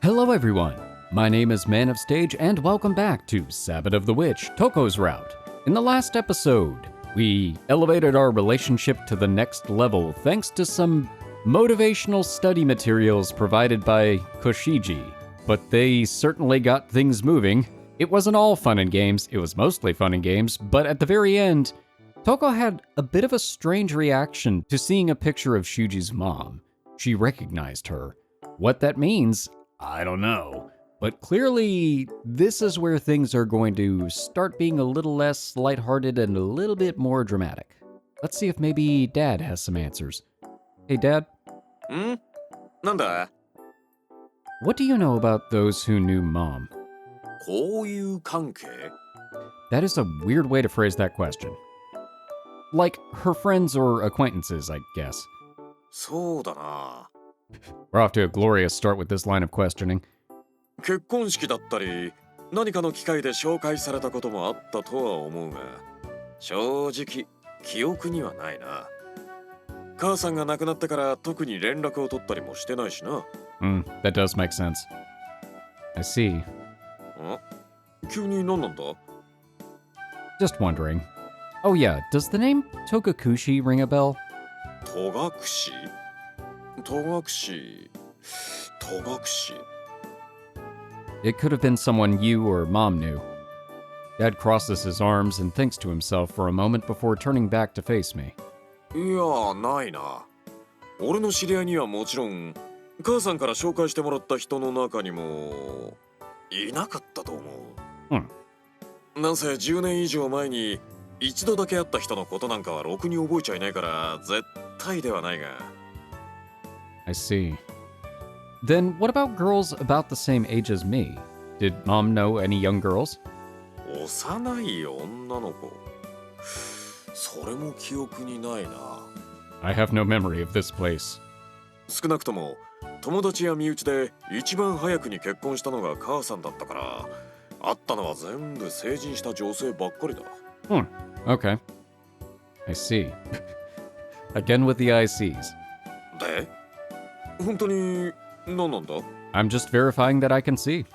Hello everyone, my name is Man of Stage and welcome back to Sabbat of the Witch, Touko's Route. In the last episode, we elevated our relationship to the next level thanks to some motivational study materials provided by Koshiji, but they certainly got things moving. It wasn't all fun and games, it was mostly fun and games, but at the very end, Touko had a bit of a strange reaction to seeing a picture of Shuuji's mom. She recognized her. What that means, I don't know. But clearly, this is where things are going to start being a little less lighthearted and a little bit more dramatic. Let's see if maybe Dad has some answers. Hey, Dad? なんだ What do you know about those who knew Mom? 交友関係 That is a weird way to phrase that question. Like, her friends or acquaintances, I guess. そうだな We're off to a glorious start with this line of questioning. 結婚式だったり何かの機会で紹介されたこともあったとは思うが正直記憶にはないな母さんが亡くなってから特に連絡を取ったりもしてないしな That does make sense. I see. 急に何なんだ Just wondering. Oh yeah, does the name Togakushi ring a bell? 戸隠It could have been someone you or Mom knew. Dad crosses his arms and thinks to himself for a moment before turning back to face me. いやないな俺の知り合いにはもちろん母さんから紹介してもらった人の中にもいなかったと思うなんせ10年以上前に一度だけ会った人のことなんかはろくに覚えちゃいないから絶対ではないが I see. Then what about girls about the same age as me? Did Mom know any young girls? 幼い女の子それも記憶にないな I have no memory of this place. 少なくとも友達や身内で一番早くに結婚したのが母さんだったから会ったのは全部成人した女性ばっかりだ Okay. I see. Again with the ICs. で本当に何なんだ I'm just verifying that I can see.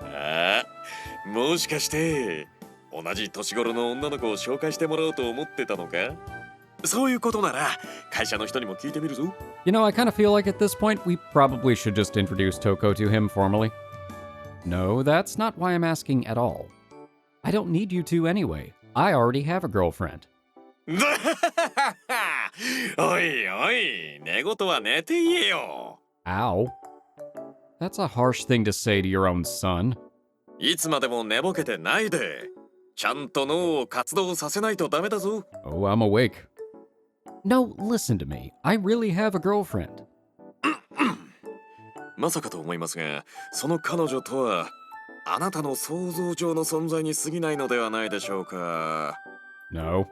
ああもしかして同じ年頃の女の子を紹介してもらおうと思ってたのかそういうことなら会社の人にも聞いてみるぞ You know, I kind of feel like at this point we probably should just introduce Touko to him formally. No, that's not why I'm asking at all. I don't need you to anyway. I already have a girlfriend. おいおい寝言は寝て言えよ Ow. That's a harsh thing to say to your own son. いつまでも寝ぼけてないでちゃんと脳を活動させないとダメだぞ Oh, I'm awake. No, listen to me. I really have a girlfriend. まさかと思いますがその彼女とはあなたの想像上の存在に過ぎないのではないでしょうか No.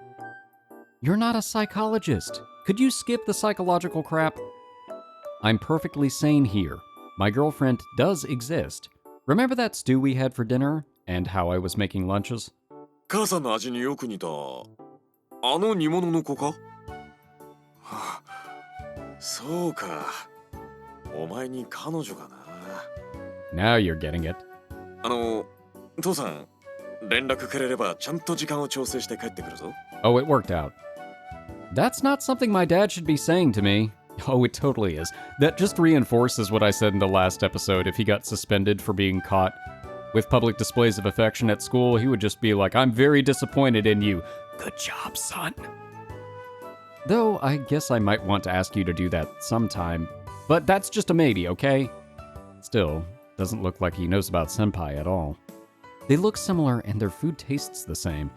You're not a psychologist. Could you skip the psychological crap? I'm perfectly sane here. My girlfriend does exist. Remember that stew we had for dinner and how I was making lunches? 母さんの味によく似たあの煮物の子か、はあ、そうかお前に彼女がな Now you're getting it. 父さん連絡くれればちゃんと時間を調整して帰ってくるぞ Oh, it worked out. That's not something my dad should be saying to me. Oh, it totally is. That just reinforces what I said in the last episode. If he got suspended for being caught with public displays of affection at school, he would just be like, I'm very disappointed in you. Good job, son. Though, I guess I might want to ask you to do that sometime. But that's just a maybe, okay? Still, doesn't look like he knows about senpai at all. They look similar and their food tastes the same.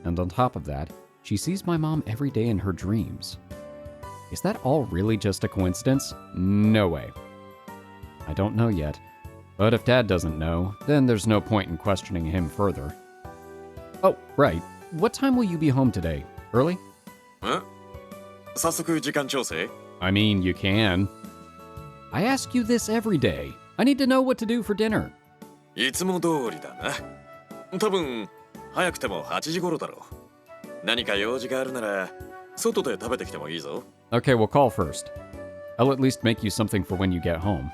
And on top of that, she sees my mom every day in her dreams. Is that all really just a coincidence? No way. I don't know yet. But if Dad doesn't know, then there's no point in questioning him further. Oh, right. What time will you be home today? Early? 早速時間調整 I mean, you can. I ask you this every day. I need to know what to do for dinner. いつも通りだな多分早くても8時頃だろう何か用事があるなら外で食べてきてもいいぞ Okay, we'll call first. I'll at least make you something for when you get home.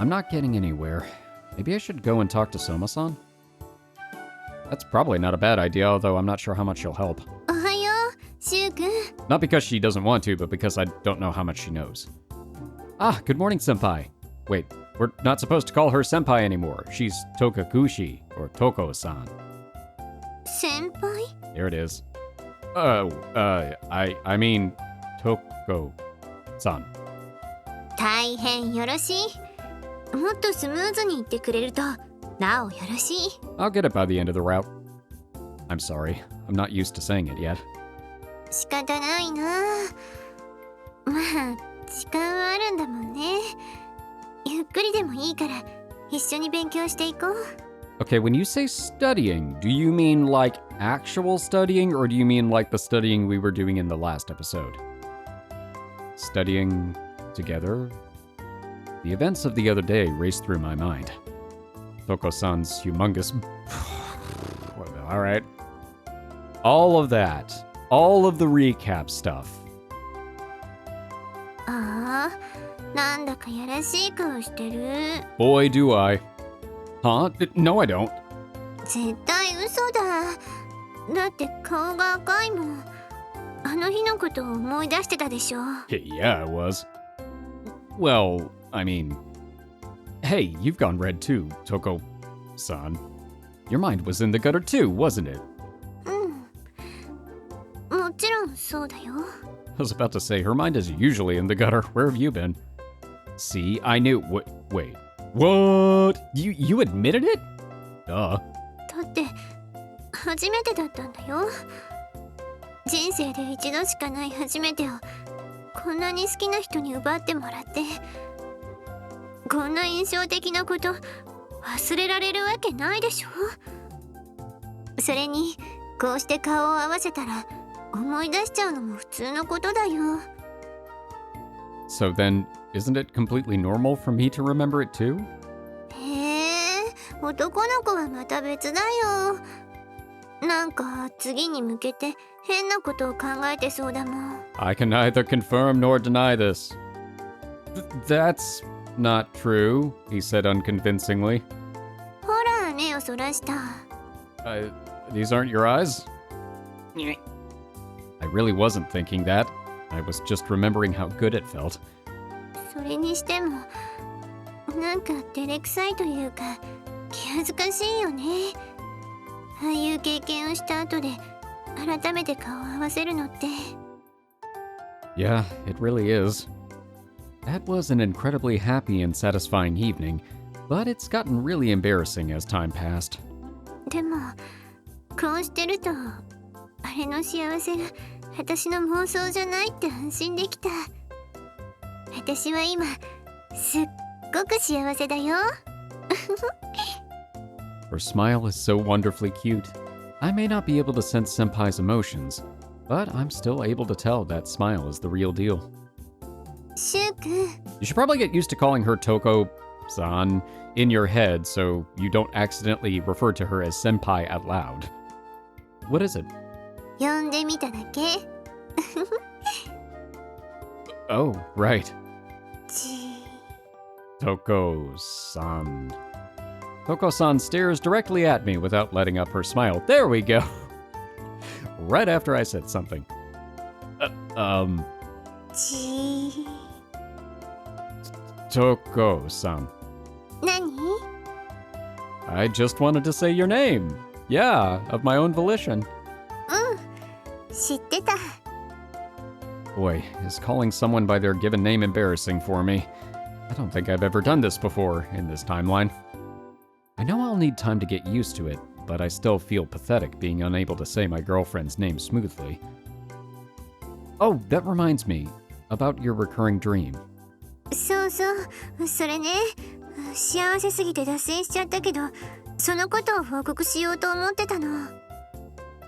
I'm not getting anywhere. Maybe I should go and talk to Soma-san? That's probably not a bad idea, although I'm not sure how much she'll help. おはよう、シュウ君。 Not because she doesn't want to, but because I don't know how much she knows. Ah, good morning, senpai. Wait, we're not supposed to call her senpai anymore. She's Tokakushi, or Toko-san. 先輩 There it is. I mean, Toko-san. 大変よろしい。もっとスムーズに言ってくれるとなおよろしい。 I'll get it by the end of the route. I'm sorry, I'm not used to saying it yet. 仕方ないな。まあ時間はあるんだもんね。ゆっくりでもいいから一緒に勉強していこう。 Okay, when you say studying, do you mean like actual studying, or do you mean like the studying we were doing in the last episode? Studying together? The events of the other day raced through my mind. Toko-san's humongous... Alright. All of that. All of the recap stuff. ああ、なんだかやらしい顔してる。 Boy, do I. Huh? No, I don't. 絶対嘘だ。だって顔が赤いもん。あの日のことを思い出してたでしょ。 Yeah, I was. Well, I mean... Hey, you've gone red too, Toko-san. Your mind was in the gutter too, wasn't it? うん。もちろんそうだよ。 I was about to say, her mind is usually in the gutter. Where have you been? See, I knew... Wait. What? You admitted it? Duh. だって初めてだったんだよ。人生で一度しかない初めてをこんなに好きな人に奪ってもらって、こんな印象的なこと忘れられるわけないでしょ。それにこうして顔を合わせたら思い出しちゃうのも普通のことだよ。 So then, isn't it completely normal for me to remember it too? へえ、男の子はまた別だよ。なんか次に向けて変なことを考えてそうだもん。 I can neither confirm nor deny this. That's not true, he said unconvincingly. ほら目をそらした。 These aren't your eyes? I really wasn't thinking that. I was just remembering how good it felt. それにしてもなんか照れくさいというか気恥ずかしいよね。ああいう経験をした後で改めて顔を合わせるのって。 Yeah, it really is. That was an incredibly happy and satisfying evening, but it's gotten really embarrassing as time passed. でもこうしてるとあれの幸せが私の妄想じゃないって安心できた。私は今すっごく幸せだよ。 Her smile is so wonderfully cute. I may not be able to sense Senpai's emotions, but I'm still able to tell that smile is the real deal. シュウ君、 You should probably get used to calling her Toko-san in your head so you don't accidentally refer to her as senpai out loud. What is it? 呼んでみただけ。 Oh, right. ち Toko-san. Toko-san stares directly at me without letting up her smile. There we go. Right after I said something. ち Toko-san. 何？ I just wanted to say your name. Yeah, of my own volition. 知ってた。 Boy, is calling someone by their given name embarrassing for me. I don't think I've ever done this before in this timeline. I know I'll need time to get used to it, but I still feel pathetic being unable to say my girlfriend's name smoothly. Oh, that reminds me about your recurring dream. そうそう、それね、幸せすぎて脱線しちゃったけど、そのことを報告しようと思ってたの。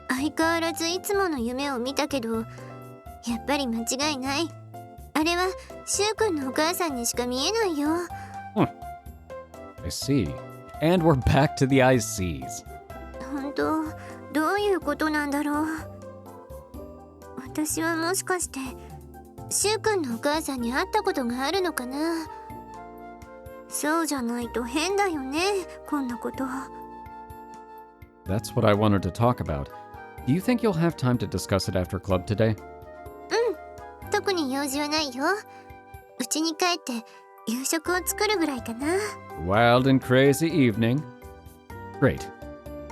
相変わらずいつもの夢を見たけど、やっぱり間違いない。あれはシュウ君のお母さんにしか見えないよ。I see. And we're back to the I sees. 本当、どういうことなんだろう。私はもしかしてシュウ君のお母さんに会ったことがあるのかな。そうじゃないと変だよね、こんなこと。That's what I wanted to talk about. Do you think you'll have time to discuss it after club today? 特に用事はないよ。家に帰って夕食を作るぐらいかな。Wild and crazy evening. Great.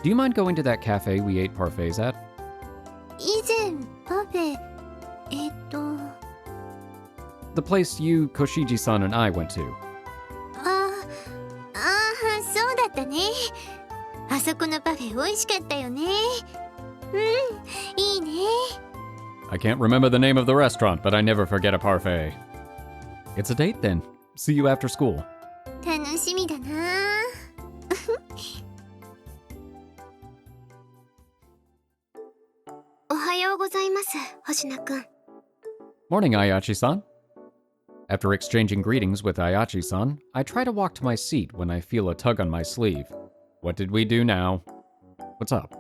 Do you mind going to that cafe we ate parfaits at? 以前パフェThe place you, Koshiji-san, and I went to. そうだったね。あそこのパフェ美味しかったよね。いいね。I can't remember the name of the restaurant, but I never forget a parfait. It's a date then. See you after school. 楽しみだな。おはようございます、星名くん。Morning, Ayachi-san. After exchanging greetings with Ayachi-san, I try to walk to my seat when I feel a tug on my sleeve. What did we do now? What's up?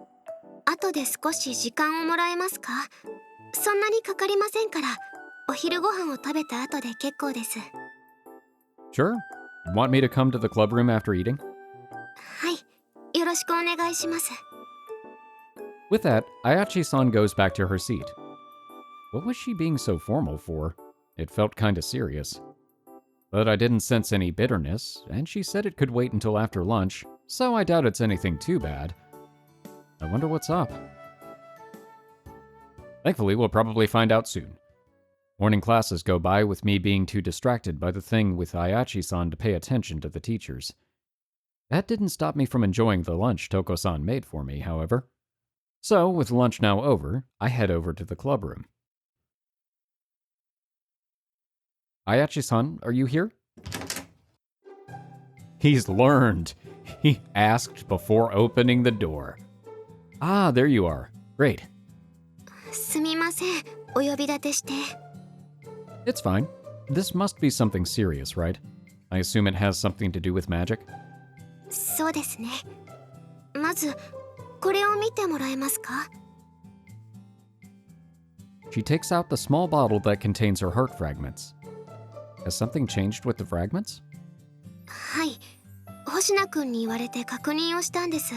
後で少し時間をもらえますか？そんなにかかりませんから、お昼ご飯を食べた後で結構です。Sure. Want me to come to the club room after eating? はい、よろしくお願いします。With that, Ayachi-san goes back to her seat. What was she being so formal for? It felt kinda serious. But I didn't sense any bitterness, and she said it could wait until after lunch, so I doubt it's anything too bad. I wonder what's up. Thankfully, we'll probably find out soon. Morning classes go by with me being too distracted by the thing with Ayachi-san to pay attention to the teachers. That didn't stop me from enjoying the lunch Toko-san made for me, however. So, with lunch now over, I head over to the club room. Ayachi-san, are you here? He's learned. He asked before opening the door. Ah, there you are. Great. すみません、お呼び立てして。It's fine. This must be something serious, right? I assume it has something to do with magic? そうですね。まず、これを見てもらえますか？ She takes out the small bottle that contains her heart fragments. Has something changed with the fragments? はい、星名くんに言われて確認をしたんです。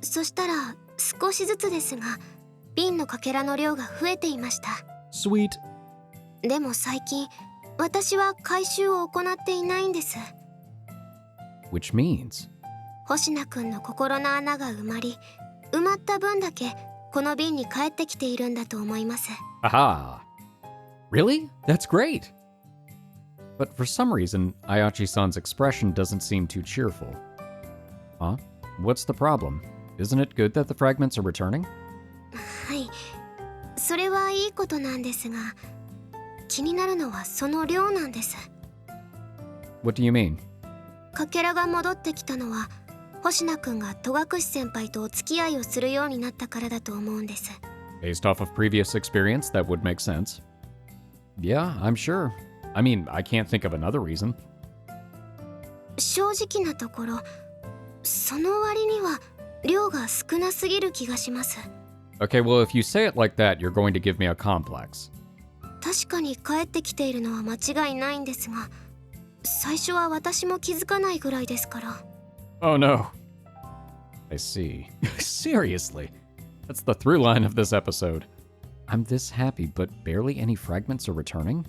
そしたら、少しずつですが、瓶のかけらの量が増えていました。Sweet. でも最近、私は回収を行っていないんです。Which means? 星名くんの心の穴が埋まった分だけこの瓶に帰ってきているんだと思います。Aha! Really? That's great! But for some reason, Ayachi-san's expression doesn't seem too cheerful. Huh? What's the problem? Isn't it good that the fragments are returning? はい、それはいいことなんですが、気になるのはその量なんです。What do you mean? かけらが戻ってきたのは、星名くんが戸隠先輩とお付き合いをするようになったからだと思うんです。Based off of previous experience, that would make sense. Yeah, I'm sure. I mean, I can't think of another reason. 正直なところ、その割には量が少なすぎる気がします。Okay, well, if you say it like that, you're going to give me a complex. 確かに帰ってきているのは間違いないんですが、最初は私も気づかないぐらいですから。Oh no. I see. Seriously. That's the through line of this episode. I'm this happy, but barely any fragments are returning?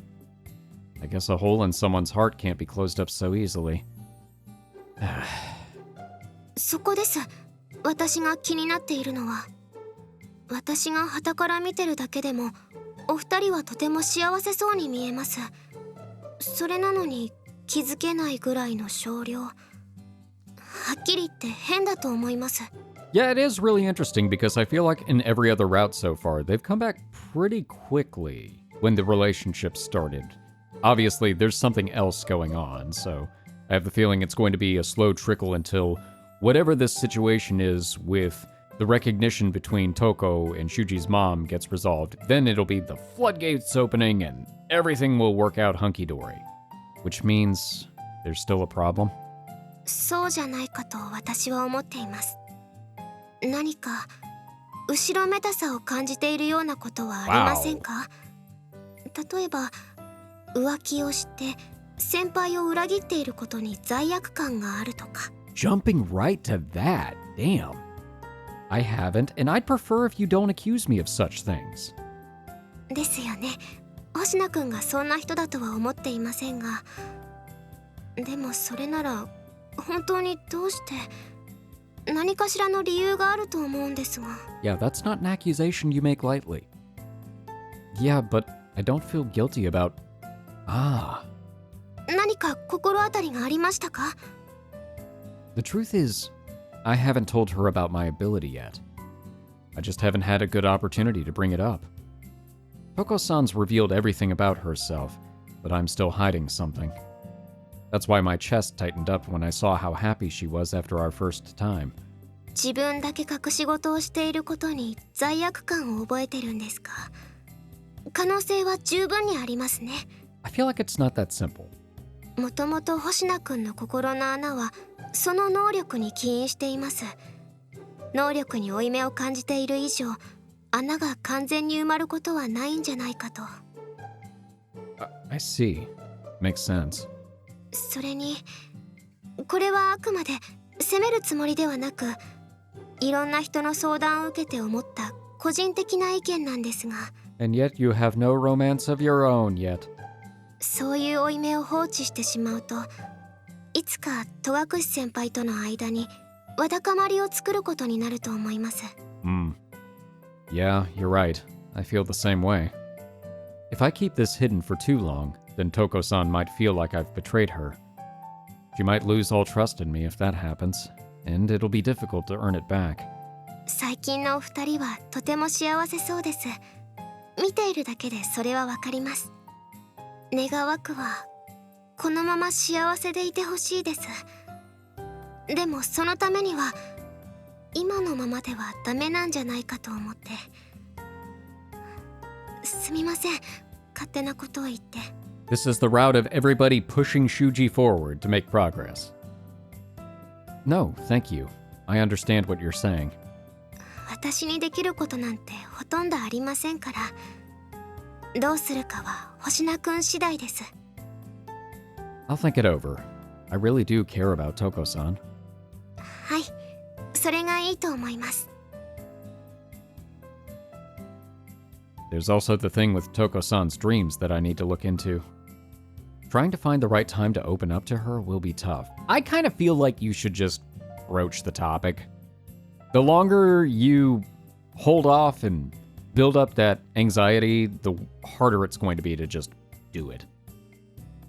I guess a hole in someone's heart can't be closed up so easily. そこです。私が気になっているのは、私が傍から見てるだけでも、お二人はとても幸せそうに見えます。それなのに気づけないぐらいの少量。はっきり言って変だと思います。Yeah, it is really interesting because I feel like in every other route so far, they've come back pretty quickly when the relationship started. Obviously, there's something else going on, so I have the feeling it's going to be a slow trickle until whatever this situation is with the recognition between Touko and Shuuji's mom gets resolved. Then it'll be the floodgates opening and everything will work out hunky-dory. Which means there's still a problem? そうじゃないかと私は思っています。何か後ろめたさを感じているようなことはありませんか？例えば浮気をして先輩を裏切っていることに罪悪感があるとか。 Jumping right to that. Damn. I haven't, and I'd prefer if you don't accuse me of such things. ですよね。星名くんがそんな人だとは思っていませんが、でもそれなら本当にどうして何かしらの理由があると思うんですが。 Yeah, that's not an accusation you make lightly. Yeah, but I don't feel guilty about... Ah. 何か心当たりがありましたか？ The truth is, I haven't told her about my ability yet. I just haven't had a good opportunity to bring it up. Touko-san's revealed everything about herself, but I'm still hiding something. That's why my chest tightened up when I saw how happy she was after our first time. 自分だけ隠し事をしていることに罪悪感を覚えてるんですか？可能性は十分にありますね。 I feel like it's not that simple. もともと星名くんの心の穴はその能力に起因しています。能力に負い目を感じている以上、穴が完全に埋まることはないんじゃないかと。 I see. Makes sense. それに、これはあくまで責めるつもりではなく、いろんな人の相談を受けて思った個人的な意見なんですが。 And yet you have no romance of your own yet. そういう負い目を放置してしまうと、いつか戸隠先輩との間にわだかまりを作ることになると思います。 Yeah, you're right. I feel the same way. If I keep this hidden for too long, then Touko-san might feel like I've betrayed her. She might lose all trust in me if that happens, and it'll be difficult to earn it back. 最近のお二人はとても幸せそうです。見ているだけでそれはわかります。願わくはこのまま幸せでいてほしいです。でもそのためには今のままではダメなんじゃないかと思って。すみません、勝手なことを言って。 This is the route of everybody pushing Shuuji forward to make progress. No, thank you. I understand what you're saying. 私にできることなんてほとんどありませんから、どうするかは星名くん次第です。 I'll think it over. I really do care about Touko-san. はい、それがいいと思います。 There's also the thing with Touko-san's dreams that I need to look into. Trying to find the right time to open up to her will be tough. I kind of feel like you should just broach the topic. The longer you hold off and build up that anxiety, the harder it's going to be to just do it.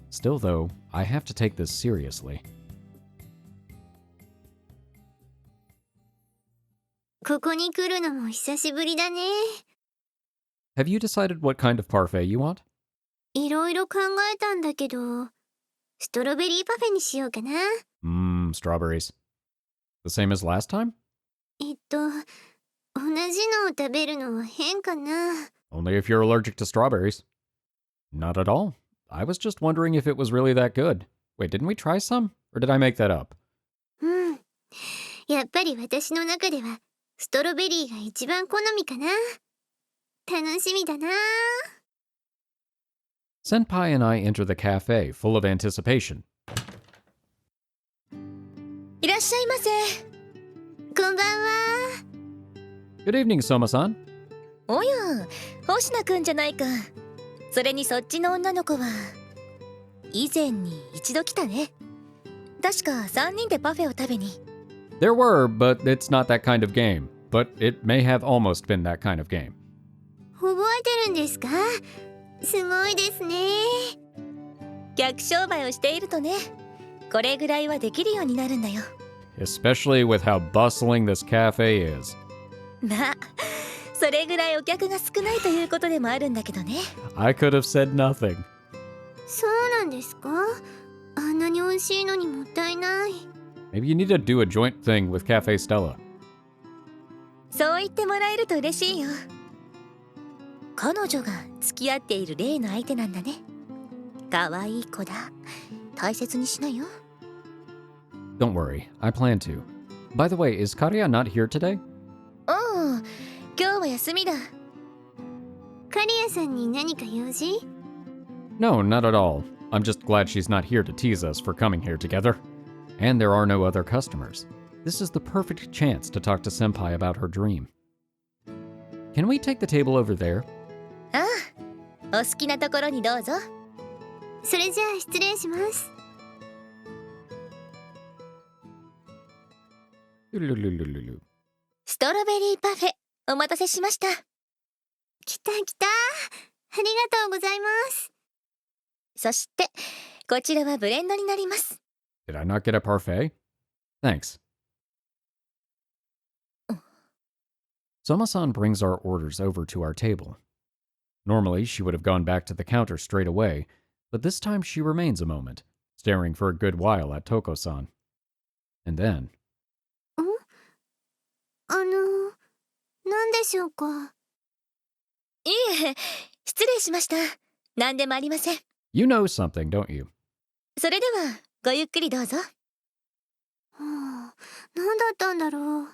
Still, though, I have to take this seriously. ここに来るのも久しぶりだね。 Have you decided what kind of parfait you want? いろいろ考えたんだけど、ストロベリーパフェにしようかな。Strawberries. The same as last time? 同じのを食べるのは変かな。 Only if you're allergic to strawberries. Not at all. I was just wondering if it was really that good. Wait, didn't we try some? Or did I make that up? やっぱり私の中ではストロベリーが一番好みかな。楽しみだな。 Senpai and I enter the cafe, full of anticipation. いらっしゃいませ。こんばんは。 Good evening, Soma-san. おや、星名くんじゃないか。それにそっちの女の子は以前に一度来たね。確か3人でパフェを食べに。 There were, but it's not that kind of game. But it may have almost been that kind of game. 覚えてるんですか？すごいですね。客商売をしているとね、これぐらいはできるようになるんだよ。 Especially with how bustling this cafe is. まあ、それぐらいお客が少ないということでもあるんだけどね。 I could have said nothing. そうなんですか？あんなに美味しいのにもったいない。 Maybe you need to do a joint thing with Cafe Stella. そう言ってもらえると嬉しいよ。彼女が付き合っている例の相手なんだね。可愛い子だ。大切にしなよ。 Don't worry, I plan to. By the way, is Karia not here today? うん、今日は休みだ。カリアさんに何か用事？ No, not at all. I'm just glad she's not here to tease us for coming here together. And there are no other customers. This is the perfect chance to talk to Senpai about her dream. Can we take the table over there? ああ、お好きなところにどうぞ。それじゃあ失礼します。ストロベリーパフェ、お待たせしました。来た来た。ありがとうございます。そして、こちらはブレンドになります。Did I not get a parfait? Thanks. Soma-san brings our orders over to our table. Normally, she would have gone back to the counter straight away, but this time she remains a moment, staring for a good while at Touko-san. And then... 何でしょうか。いえ、失礼しました。何でもありません。You know something, don't you? それでは、ごゆっくりどうぞ。何だったんだろう。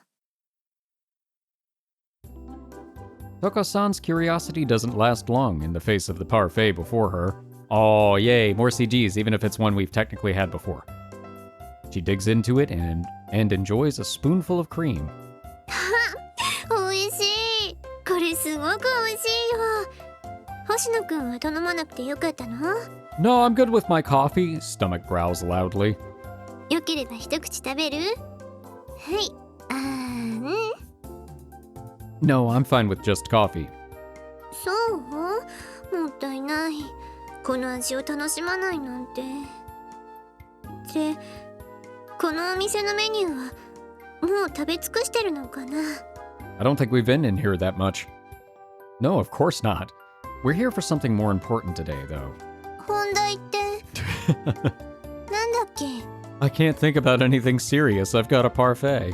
Touko-san's curiosity doesn't last long in the face of the parfait before her. Oh, yay, more CGs, even if it's one we've technically had before. She digs into it and enjoys a spoonful of cream. おいしい。これすごくおいしいよ。星野くんは頼まなくてよかったの？ No, I'm good with my coffee, stomach growls loudly. よければ一口食べる？はい。No, I'm fine with just coffee. そう？もったいない。この味を楽しまないなんて。で、このお店のメニューはもう食べ尽くしてるのかな？ I don't think we've been in here that much. No, of course not. We're here for something more important today, though. 本題ってなんだっけ？ I can't think about anything serious. I've got a parfait.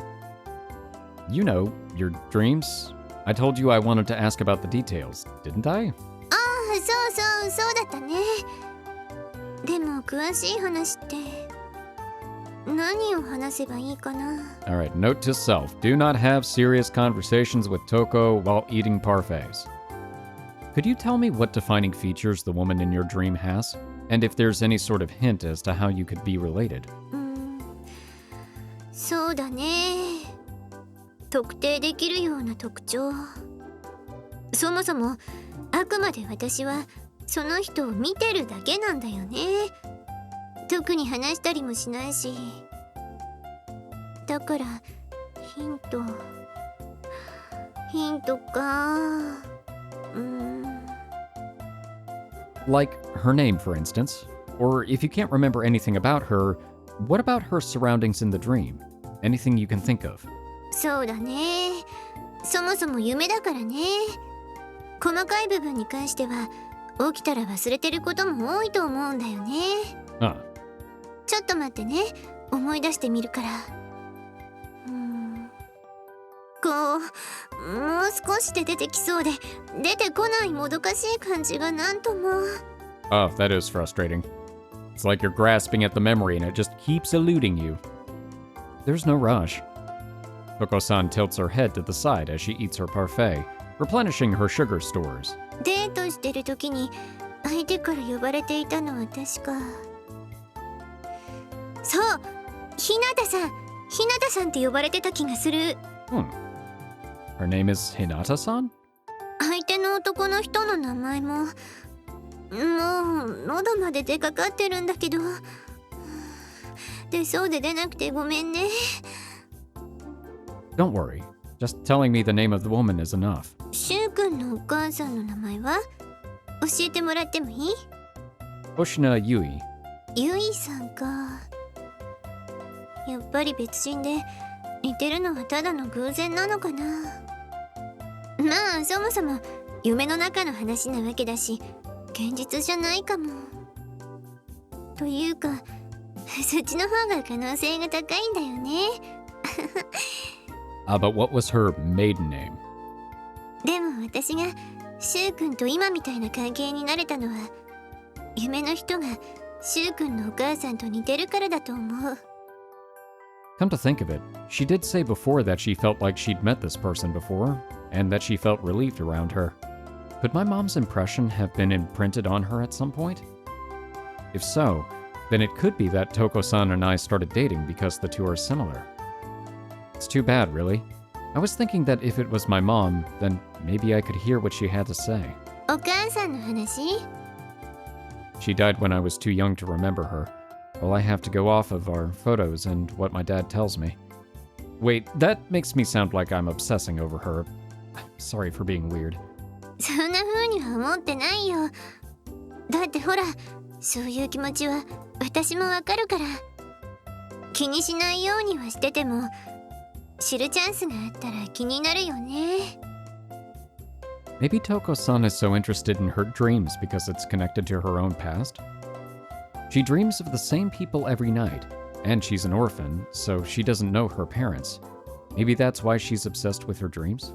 You know, your dreams? I told you I wanted to ask about the details, didn't I? そうだったね。でも詳しい話って何を話せばいいかな？ Alright, note to self. Do not have serious conversations with Touko while eating parfaits. Could you tell me what defining features the woman in your dream has? And if there's any sort of hint as to how you could be related? そうだね。特定できるような特徴。そもそもあくまで私はその人を見てるだけなんだよね。特に話したりもしないし。だからヒントか。Like her name, for instance. Or if you can't remember anything about her, what about her surroundings in the dream? Anything you can think of? そうだね。そもそも夢だからね。細かい部分に関しては起きたら忘れてることも多いと思うんだよね。ちょっと待ってね。思い出してみるから。もう少しで出てきそうで出てこないもどかしい感じがなんとも。Oh, that is frustrating. It's like you're grasping at the memory and it just keeps eluding you. There's no rush. Touko-san tilts her head to the side as she eats her parfait, replenishing her sugar stores. デートしてる時に相手から呼ばれていたのは確か。そう、ひなたさんって呼ばれてた気がする。Her name is Hinata-san? 相手の男の人の名前ももう喉まで出かかってるんだけど。出そうで出なくてごめんね。Don't worry. Just telling me the name of the woman is enough. シュウ君のお母さんの名前は教えてもらってもいい？ Oshina Yui. ユイさんか。やっぱり別人で似てるのはただの偶然なのかな。まあそもそも夢の中の話なわけだし現実じゃないかも。というかそっちの方が可能性が高いんだよね。But what was her maiden name? でも私がシュウ君と今みたいな関係になれたのは夢の人がシュウ君のお母さんと似てるからだと思う。Come to think of it, she did say before that she felt like she'd met this person before, and that she felt relieved around her. Could my mom's impression have been imprinted on her at some point? If so, then it could be that Toko-san and I started dating because the two are similar. It's too bad, really. I was thinking that if it was my mom, then maybe I could hear what she had to say. お母さんの話？ She died when I was too young to remember her. Well, I have to go off of our photos and what my dad tells me. Wait, that makes me sound like I'm obsessing over her. Sorry for being weird. そんな風には思ってないよ。だってほら、そういう気持ちは私もわかるから。気にしないようにはしてても、知るチャンスがあったら気になるよね。Maybe Toko-san is so interested in her dreams because it's connected to her own past? She dreams of the same people every night, and she's an orphan, so she doesn't know her parents. Maybe that's why she's obsessed with her dreams?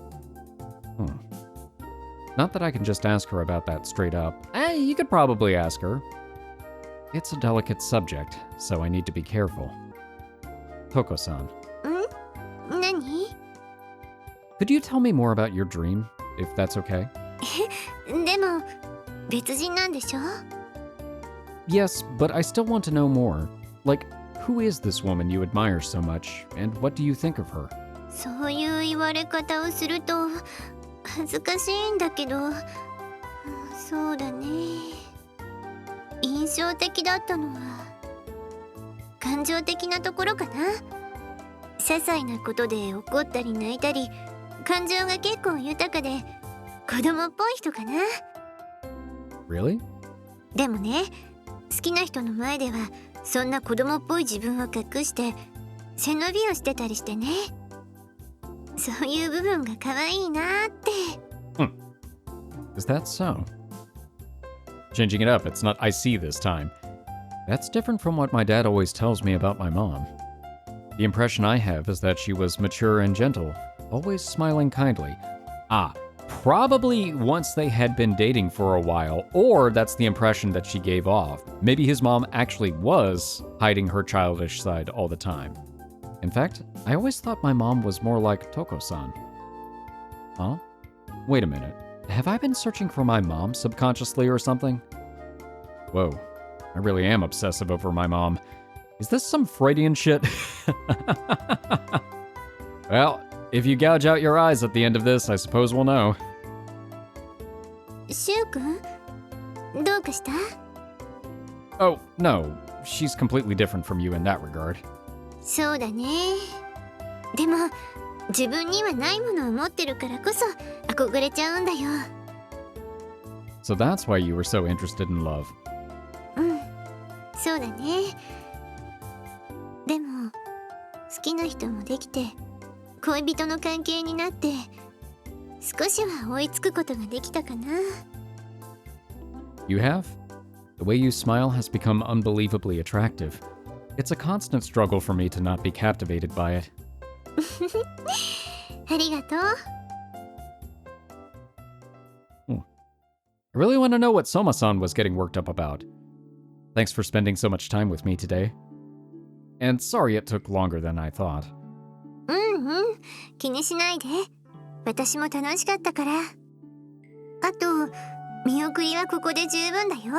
Not that I can just ask her about that straight up. You could probably ask her. It's a delicate subject, so I need to be careful. Toko-san. 何？ Could you tell me more about your dream, if that's okay? でも別人なんでしょ？ Yes, but I still want to know more. Like, who is this woman you admire so much, and what do you think of her? そういう言われ方をすると恥ずかしいんだけど、そうだね。印象的だったのは感情的なところかな。些細なことで怒ったり泣いたり、感情が結構豊かで子供っぽい人かな。 Really? でもね、好きな人の前ではそんな子供っぽい自分を隠して背伸びをしてたりしてね。そういう部分が可愛いなって。Is that so? Changing it up, it's not I see this time. That's different from what my dad always tells me about my mom. The impression I have is that she was mature and gentle, always smiling kindly. Probably once they had been dating for a while, or that's the impression that she gave off. Maybe his mom actually was hiding her childish side all the time. In fact, I always thought my mom was more like Toko-san. Huh? Wait a minute. Have I been searching for my mom subconsciously or something? Whoa, I really am obsessive over my mom. Is this some Freudian shit? Well, if you gouge out your eyes at the end of this, I suppose we'll know. シュウ君、どうかした？ Oh, no. She's completely different from you in that regard. そうだね。でも自分にはないものを持ってるからこそ憧れちゃうんだよ。 So that's why you were so interested in love. そうだね。でも好きな人もできて恋人の関係になって少しは追いつくことができたかな。 You have? The way you smile has become unbelievably attractive. It's a constant struggle for me to not be captivated by it. ありがとう。 I really want to know what Soma-san was getting worked up about. Thanks for spending so much time with me today. And sorry it took longer than I thought. 気にしないで。私も楽しかったから。あと見送りはここで十分だよ。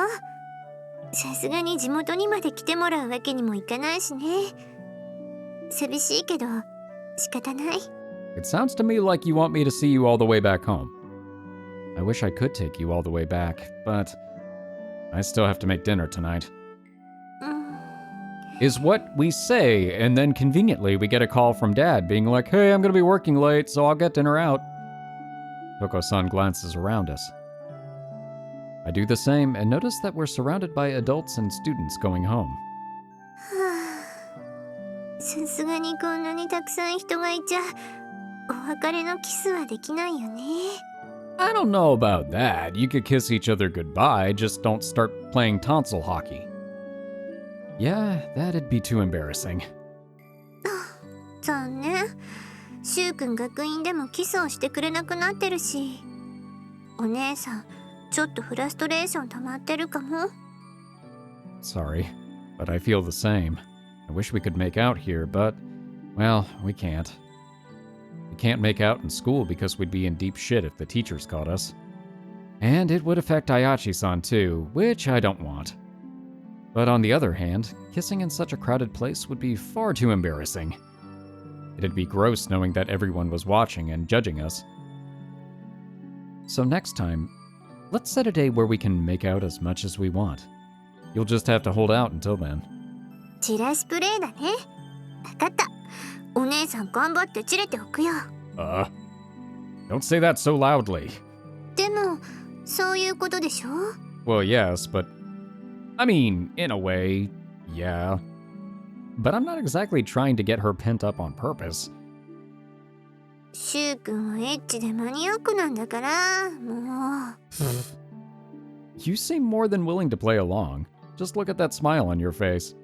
さすがに地元にまで来てもらうわけにもいかないしね。寂しいけど仕方ない。 It sounds to me like you want me to see you all the way back home. I wish I could take you all the way back, but I still have to make dinner tonight. Is what we say, and then conveniently we get a call from Dad being like, hey, I'm gonna be working late, so I'll get dinner out. Toko-san glances around us. I do the same and notice that we're surrounded by adults and students going home. さすがにこんなにたくさん人がいちゃお別れのキスはできないよね。 I don't know about that. You could kiss each other goodbye, just don't start playing tonsil hockey. Yeah, that'd be too embarrassing. 残念。シュウ君学院でもキスをしてくれなくなってるし、お姉さんちょっとフラストレーション溜まってるかも。 Sorry, but I feel the same. I wish we could make out here, but, well, we can't. We can't make out in school because we'd be in deep shit if the teachers caught us. And it would affect Ayachi-san too, which I don't want. But on the other hand, kissing in such a crowded place would be far too embarrassing. It'd be gross knowing that everyone was watching and judging us. So next time, let's set a day where we can make out as much as we want. You'll just have to hold out until then. チラシプレイだね。わかった。お姉さん頑張ってチレておくよ。Don't say that so loudly. でも、そういうことでしょ？ Well, yes, but... I mean, in a way, yeah. But I'm not exactly trying to get her pent up on purpose. シュウ君はエッチでマニアックなんだから、もう。You seem more than willing to play along. Just look at that smile on your face.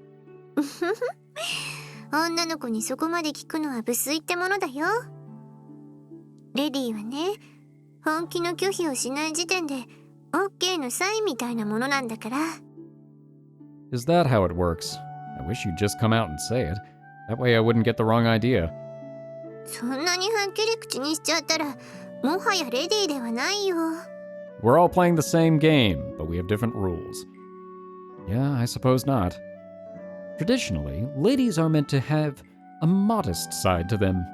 女の子にそこまで聞くのは無粋ってものだよ。レディーはね、本気の拒否をしない時点で OK のサインみたいなものなんだから。Is that how it works? I wish you'd just come out and say it. That way I wouldn't get the wrong idea. そんなにはっきり口にしちゃったら、もはやレディーではないよ。We're all playing the same game, but we have different rules. Yeah, I suppose not. Traditionally, ladies are meant to have a modest side to them.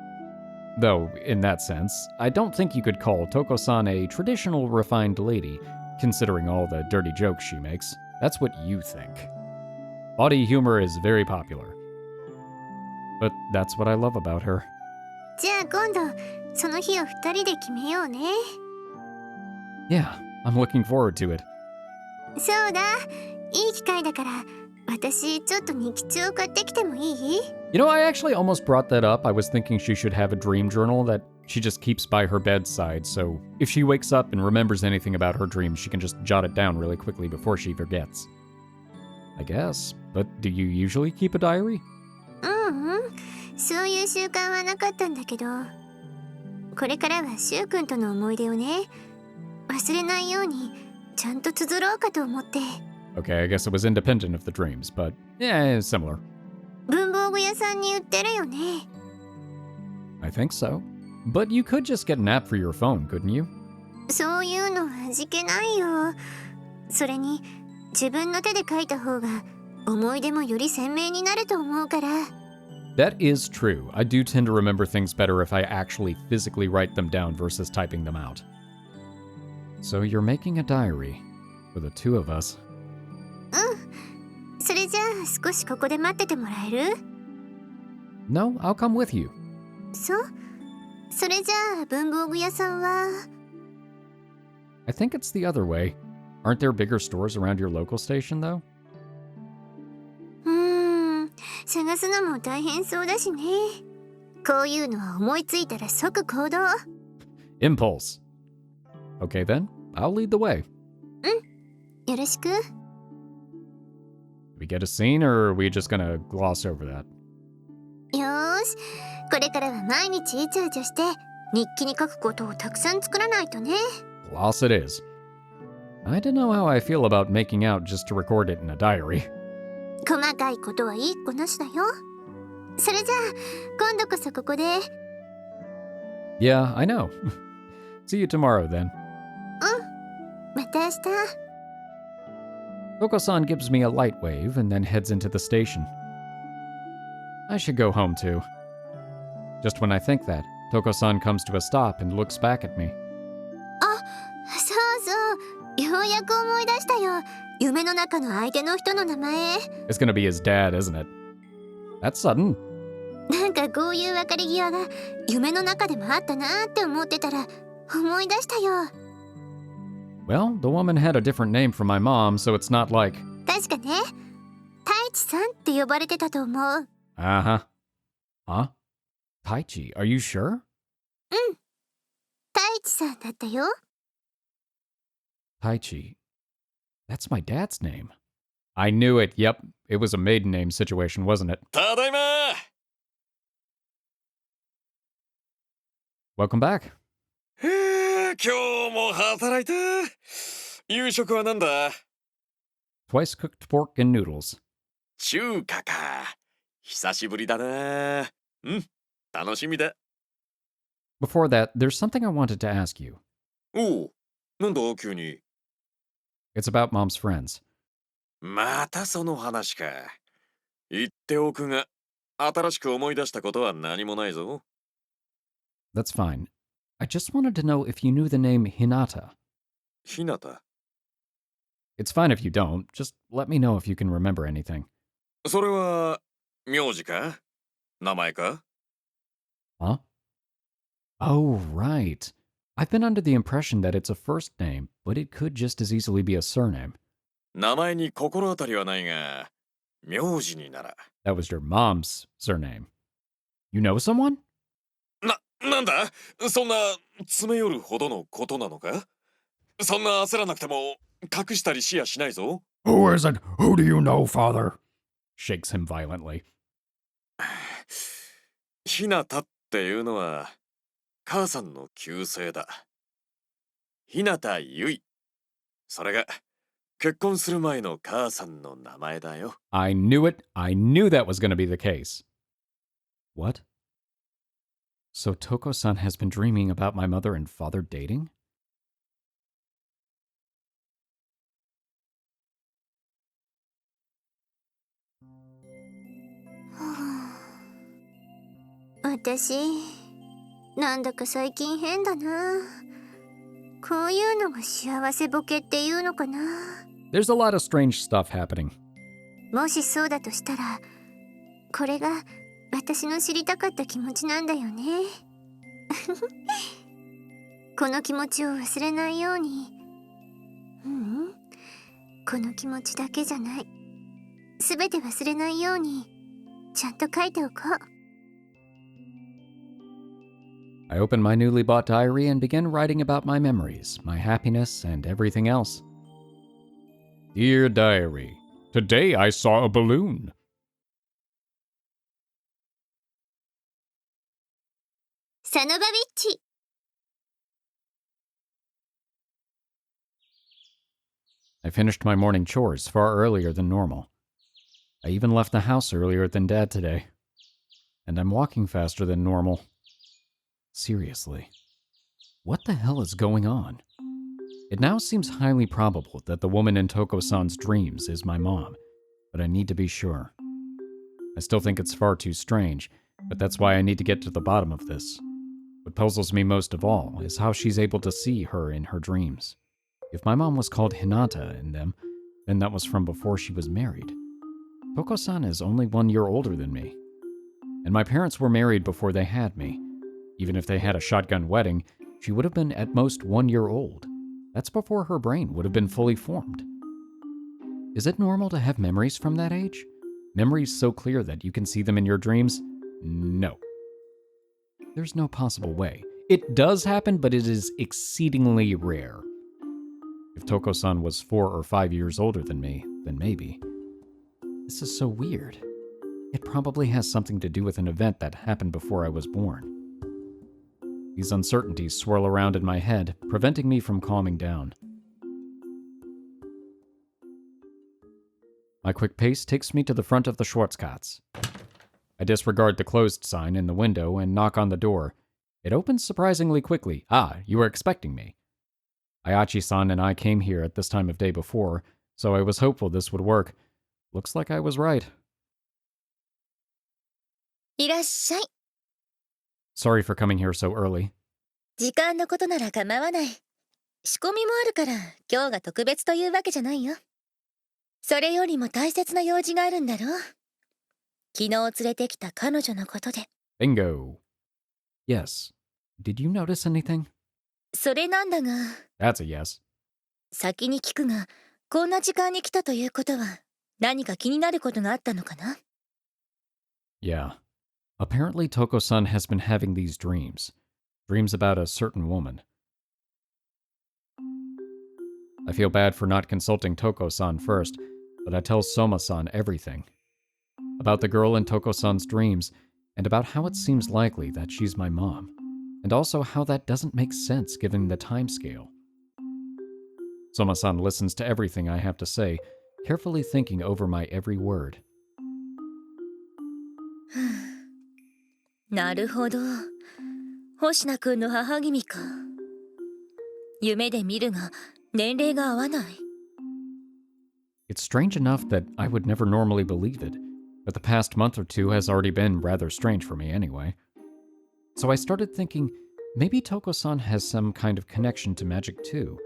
Though, in that sense, I don't think you could call Touko-san a traditional refined lady, considering all the dirty jokes she makes. That's what you think. Body humor is very popular. But that's what I love about her. じゃあ今度、その日を二人で決めようね。Yeah, I'm looking forward to it. そうだ、いい機会だから、私ちょっと日記を買ってきてもいい？ You know, I actually almost brought that up. I was thinking she should have a dream journal that she just keeps by her bedside, so if she wakes up and remembers anything about her dreams, she can just jot it down really quickly before she forgets. I guess. But do you usually keep a diary? そういう習慣はなかったんだけど、これからはシュウ君との思い出をね、忘れないようにちゃんと綴ろうかと思って。Okay, I guess it was independent of the dreams, but yeah, similar. 文房具屋さんに売ってるよね。I think so. But you could just get an app for your phone, couldn't you? そういうのは味気ないよ。それに自分の手で書いた方が思い出もより鮮明になると思うから。That is true. I do tend to remember things better if I actually physically write them down versus typing them out. So you're making a diary for the two of us. それじゃあ少しここで待っててもらえる？ No, I'll come with you. そう？それじゃあ文房具屋さんは？ I think it's the other way. Aren't there bigger stores around your local station, though? 探すのも大変そうだしね。こういうのは思いついたら即行動。Impulse. Okay then, I'll lead the way. よろしく。We get a scene, or are we just gonna gloss over that? よーし、これからは毎日イチャイチャして日記に書くことをたくさん作らないとね。Gloss it is. I don't know how I feel about making out just to record it in a diary. 細かいことはいい子なしだよ。それじゃあ今度こそここで。Yeah, I know. See you tomorrow then. また明日。Touko-san gives me a light wave and then heads into the station. I should go home too. Just when I think that, Touko-san comes to a stop and looks back at me. そうそう、ようやく思い出したよ。夢の中の相手の人の名前。It's gonna be his dad, isn't it? That's sudden. なんかこういう別れ際が夢の中でもあったなって思ってたら思い出したよ。Well, the woman had a different name from my mom, so it's not like... 確かね、太一さんって呼ばれてたと思う。Uh-huh. Huh? Taichi, are you sure? 太一さんだったよ。Taichi. That's my dad's name. I knew it. Yep. It was a maiden name situation, wasn't it? ただいま。 Welcome back. 今日も働いた。夕食はなんだ？ Twice cooked pork and noodles. 中華か。久しぶりだな。楽しみだ。Before that, there's something I wanted to ask you. おう、なんだ急に。It's about Mom's friends. またその話か。言っておくが、新しく思い出したことは何もないぞ。That's fine. I just wanted to know if you knew the name Hinata. ひなた。It's fine if you don't. Just let me know if you can remember anything. それは、名字か名前か？ Huh? Oh, right. I've been under the impression that it's a first name, but it could just as easily be a surname. 名前に心当たりはないが、名字になら。That was your mom's surname. You know someone? なんだそんな詰め寄るほどのことなのか？そんな焦らなくても隠したりしやしないぞ。Who is it? Who do you know, father? Shakes him violently. ひなたっていうのは母さんの旧姓だ。ひなたゆい。それが結婚する前の母さんの名前だよ。I knew it. I knew that was going to be the case. What? So Toko-san has been dreaming about my mother and father dating? 私なんだか最近変だな。こういうのが幸せボケっていうのかな。 There's a lot of strange stuff happening. もしそうだとしたらこれが私の知りたかった気持ちなんだよね。この気持ちを忘れないように。この気持ちだけじゃない。すべて忘れないようにちゃんと書いておこう。I opened my newly bought diary and began writing about my memories, my happiness, and everything else. Dear Diary, today I saw a balloon. サノバビッチ。I finished my morning chores far earlier than normal. I even left the house earlier than Dad today. And I'm walking faster than normal. Seriously, what the hell is going on? It now seems highly probable that the woman in Toko-san's dreams is my mom, but I need to be sure. I still think it's far too strange, but that's why I need to get to the bottom of this. What puzzles me most of all is how she's able to see her in her dreams. If my mom was called Hinata in them, then that was from before she was married. Toko-san is only 1 year older than me. And my parents were married before they had me. Even if they had a shotgun wedding, she would have been at most 1 year old. That's before her brain would have been fully formed. Is it normal to have memories from that age? Memories so clear that you can see them in your dreams? No. There's no possible way. It does happen, but it is exceedingly rare. If Toko-san was 4 or 5 years older than me, then maybe. This is so weird. It probably has something to do with an event that happened before I was born. These uncertainties swirl around in my head, preventing me from calming down. My quick pace takes me to the front of the Schwarzkopf's. I disregard the closed sign in the window and knock on the door. It opens surprisingly quickly. Ah, you were expecting me. Ayachi-san and I came here at this time of day before, so I was hopeful this would work. Looks like I was right. いらっしゃい。 Sorry for coming here so early. 時間のことなら構わない。仕込みもあるから今日が特別というわけじゃないよ。それよりも大切な用事があるんだろう。昨日連れてきた彼女のことで。 Bingo. Yes. Did you notice anything? それなんだが。 That's a yes. 先に聞くが、こんな時間に来たということは何か気になることがあったのかな？ Yeah. Apparently Toko-san has been having these dreams. Dreams about a certain woman. I feel bad for not consulting Toko-san first, but I tell Soma-san everything. About the girl in Toko-san's dreams, and about how it seems likely that she's my mom, and also how that doesn't make sense given the time scale. Soma-san listens to everything I have to say, carefully thinking over my every word. なるほど。星名くんの母君か。夢で見るが年齢が合わない。It's strange enough that I would never normally believe it, but the past month or two has already been rather strange for me anyway. So I started thinking, maybe Toko-san has some kind of connection to magic too.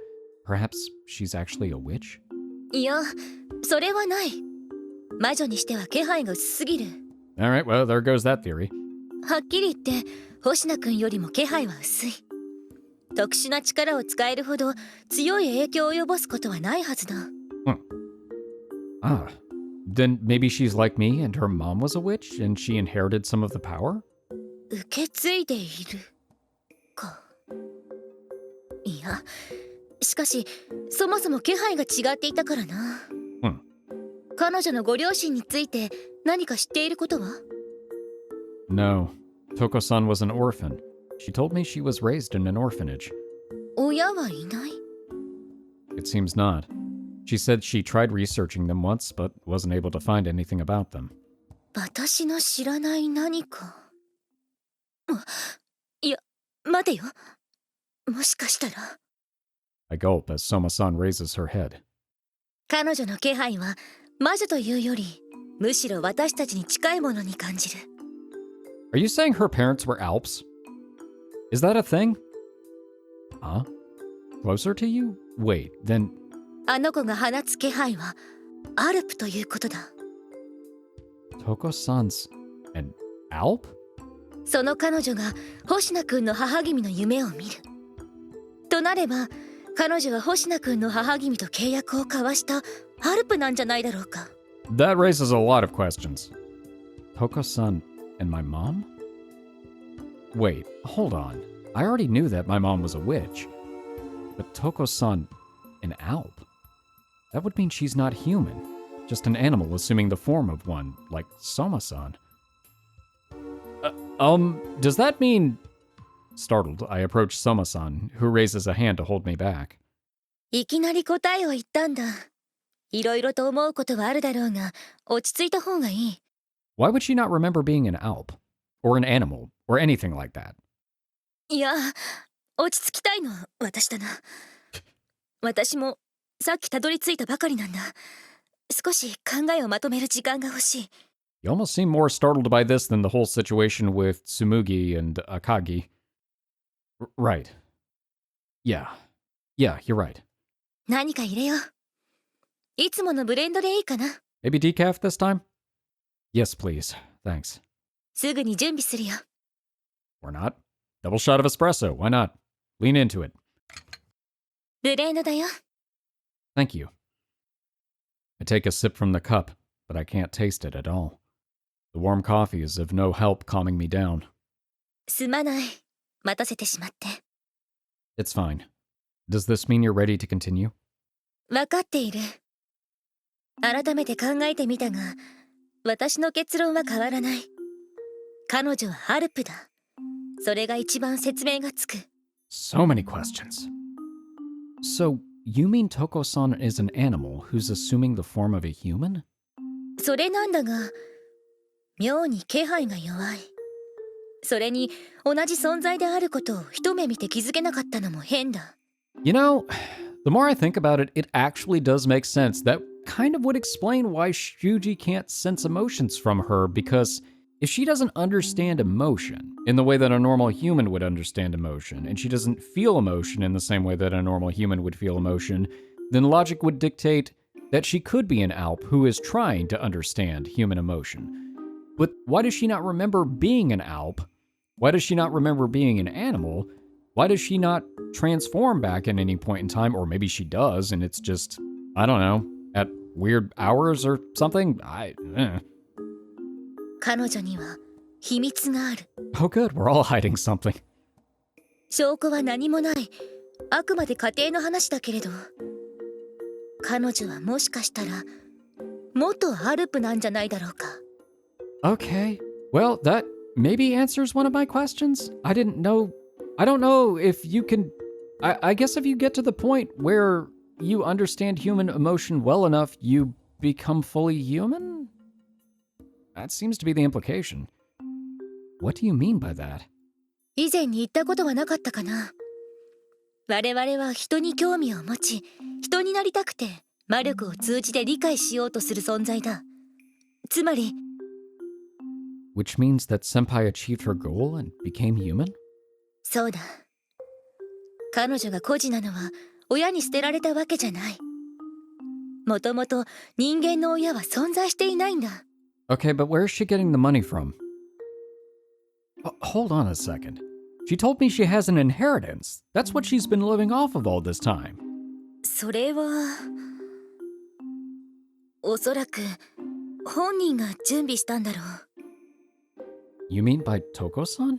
Perhaps she's actually a witch? いや、それはない。魔女にしては気配が薄すぎる。Alright, well, there goes that theory. はっきり言って、星名くんよりも気配は薄い。特殊な力を使えるほど強い影響を及ぼすことはないはずだ。Ah, then maybe she's like me and her mom was a witch and she inherited some of the power? 受け継いでいるか。いや、しかしそもそも気配が違っていたからな。彼女のご両親について何か知っていることは？ No. Toko-san was an orphan. She told me she was raised in an orphanage. 親はいない？ It seems not. She said she tried researching them once, but wasn't able to find anything about them. 私の知らない何か。いや、待てよ。もしかしたら。I gulp as Soma-san raises her head. 彼女の気配は魔女というより、むしろ私たちに近いものに感じる。Are you saying her parents were Alps? Is that a thing? Huh? Closer to you? Wait, then... あの子が放つ気配はアルプということだ。Toko-san's an Alp? その彼女が星名くんの母君の夢を見る。となれば、彼女は星名くんの母君と契約を交わしたアルプなんじゃないだろうか。That raises a lot of questions. Toko-san and my mom? Wait, hold on. I already knew that my mom was a witch. But Toko-san an Alp? That would mean she's not human. Just an animal assuming the form of one, like Soma-san. Does that mean... Startled, I approach Soma-san, who raises a hand to hold me back. いきなり答えを言ったんだ。いろいろと思うことはあるだろうが、落ち着いた方がいい。Why would she not remember being an Alp? Or an animal? Or anything like that? いや、落ち着きたいのは私だな。私もさっきたどり着いたばかりなんだ。少し考えをまとめる時間が欲しい。You almost seem more startled by this than the whole situation with Tsumugi and Akagi. Right. Yeah, you're right. 何か入れよう。いつものブレンドでいいかな。Maybe decaf this time? Yes, please. Thanks. すぐに準備するよ。Or not. Double shot of espresso. Why not? Lean into it. ブレンドだよ。Thank you. I take a sip from the cup, but I can't taste it at all. The warm coffee is of no help calming me down. すまない。待たせてしまって。It's fine. Does this mean you're ready to continue? わかっている。改めて考えてみたが、私の結論は変わらない。彼女はハルプだ。それが一番説明がつく。So many questions. So, you mean Toko-san is an animal who's assuming the form of a human? それなんだが、妙に気配が弱い。それに同じ存在であることを一目見て気づけなかったのも変だ。You know, the more I think about it, it actually does make sense. That kind of would explain why Shuuji can't sense emotions from her, because if she doesn't understand emotion in the way that a normal human would understand emotion, and she doesn't feel emotion in the same way that a normal human would feel emotion, then logic would dictate that she could be an Alp who is trying to understand human emotion. But why does she not remember being an Alp? Why does she not remember being an animal? Why does she not transform back at any point in time? Or maybe she does, and it's just, I don't know, at weird hours or something?彼女には秘密がある。Oh good, we're all hiding something. 証拠は何もない。あくまで家庭の話だけれど。彼女はもしかしたら、元アルプなんじゃないだろうか。Okay, well, that maybe answers one of my questions. I don't know if you can... I guess if you get to the point where you understand human emotion well enough, you become fully human? That seems to be the implication. What do you mean by that? 以前に言ったことはなかったかな。我々は人に興味を持ち、人になりたくて魔力を通じて理解しようとする存在だ。つまり、 Which means that Senpai achieved her goal and became human? そうだ。彼女が孤児なのは親に捨てられたわけじゃない。もともと人間の親は存在していないんだ。Okay, but where's she getting the money from? Hold on a second. She told me she has an inheritance. That's what she's been living off of all this time. それはおそらく本人が準備したんだろう。 You mean by Touko-san?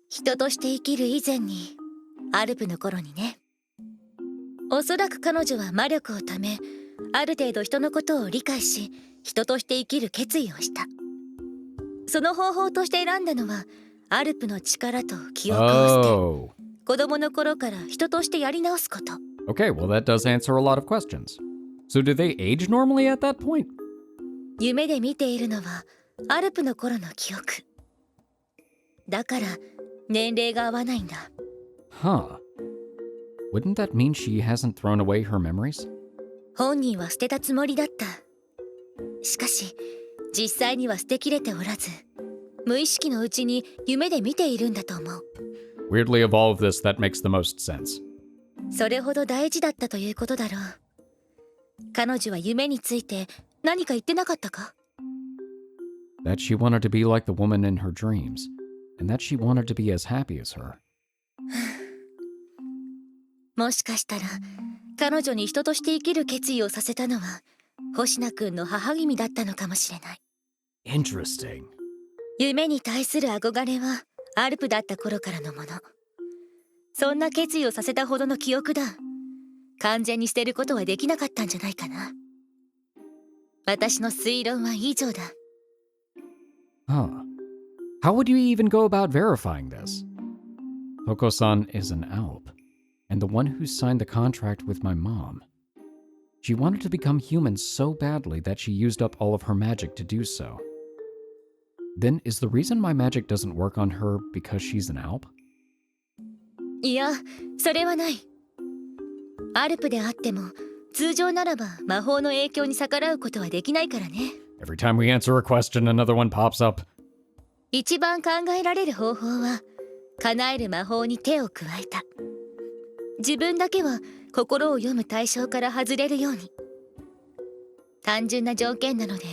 人として生きる以前に、アルプの頃にね。おそらく彼女は魔力をため、ある程度人のことを理解し、人として生きる決意をした。その方法として選んだのは、アルプの力と記憶を捨て、子供の頃から人としてやり直すこと。Okay, well that does answer a lot of questions. So do they age normally at that point? 夢で見ているのはアルプの頃の記憶。だから年齢が合わないんだ。Huh. Wouldn't that mean she hasn't thrown away her memories? 本人は捨てたつもりだった。しかし実際には捨てきれておらず、無意識のうちに夢で見ているんだと思う。 Weirdly, of all of this, that makes the most sense. それほど大事だったということだろう。彼女は夢について何か言ってなかったか？ That she wanted to be like the woman in her dreams, and that she wanted to be as happy as her. もしかしたら彼女に人として生きる決意をさせたのは星名くんの母君だったのかもしれない。 Interesting. 夢に対する憧れはアルプだった頃からのもの。そんな決意をさせたほどの記憶だ。完全に捨てることはできなかったんじゃないかな。私の推論は以上だ。 Huh. How would you even go about verifying this? Touko-san is an Alp, and the one who signed the contract with my mom. She wanted to become human so badly that she used up all of her magic to do so. Then is the reason my magic doesn't work on her because she's an Alp? いや、それはない。アルプであっても通常ならば魔法の影響に逆らうことはできないからね。 Every time we answer a question, another one pops up. 一番考えられる方法は叶える魔法に手を加えた。自分だけは心を読む対象から外れるように。単純な条件なので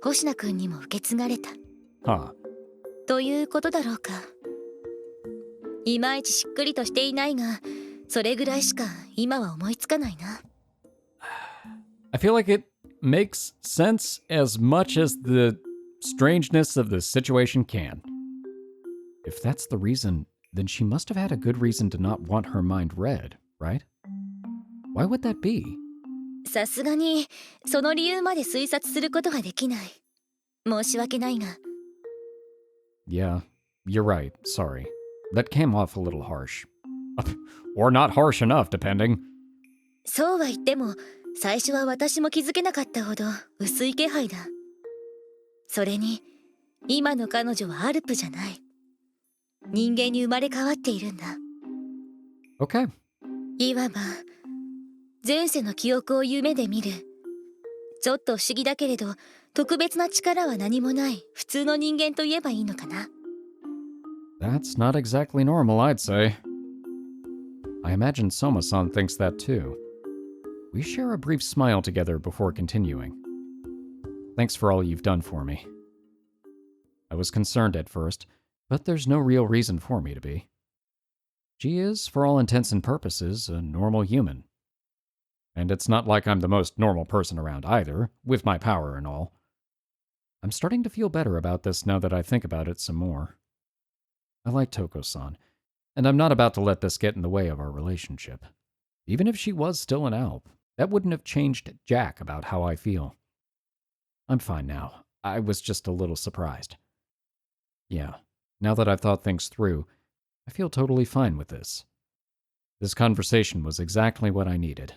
星名くんにも受け継がれた。 Huh. ということだろうか。いまいちしっくりとしていないが、それぐらいしか今は思いつかないな。 I feel like it makes sense as much as the strangeness of the situation can. If that's the reason, then she must have had a good reason to not want her mind read, right? Why would that be? さすがにその理由まで推察することができない。申し訳ないが。 Yeah, you're right. Sorry. That came off a little harsh. Or not harsh enough, depending. そうは言っても最初は私も気づけなかったほど薄い気配だ。それに今の彼女はアルプじゃない。人間に生まれ変わっているんだ。 Okay. いわば前世の記憶を夢で見る。ちょっと不思議だけれど特別な力は何もない普通の人間と言えばいいのかな。 That's not exactly normal, I'd say. I imagine Soma-san thinks that too. We share a brief smile together before continuing. Thanks for all you've done for me. I was concerned at first, but there's no real reason for me to be. She is, for all intents and purposes, a normal human. And it's not like I'm the most normal person around either, with my power and all. I'm starting to feel better about this now that I think about it some more. I like Touko-san, and I'm not about to let this get in the way of our relationship. Even if she was still an Alp, that wouldn't have changed jack about how I feel. I'm fine now. I was just a little surprised. Yeah, now that I've thought things through, I feel totally fine with this. This conversation was exactly what I needed.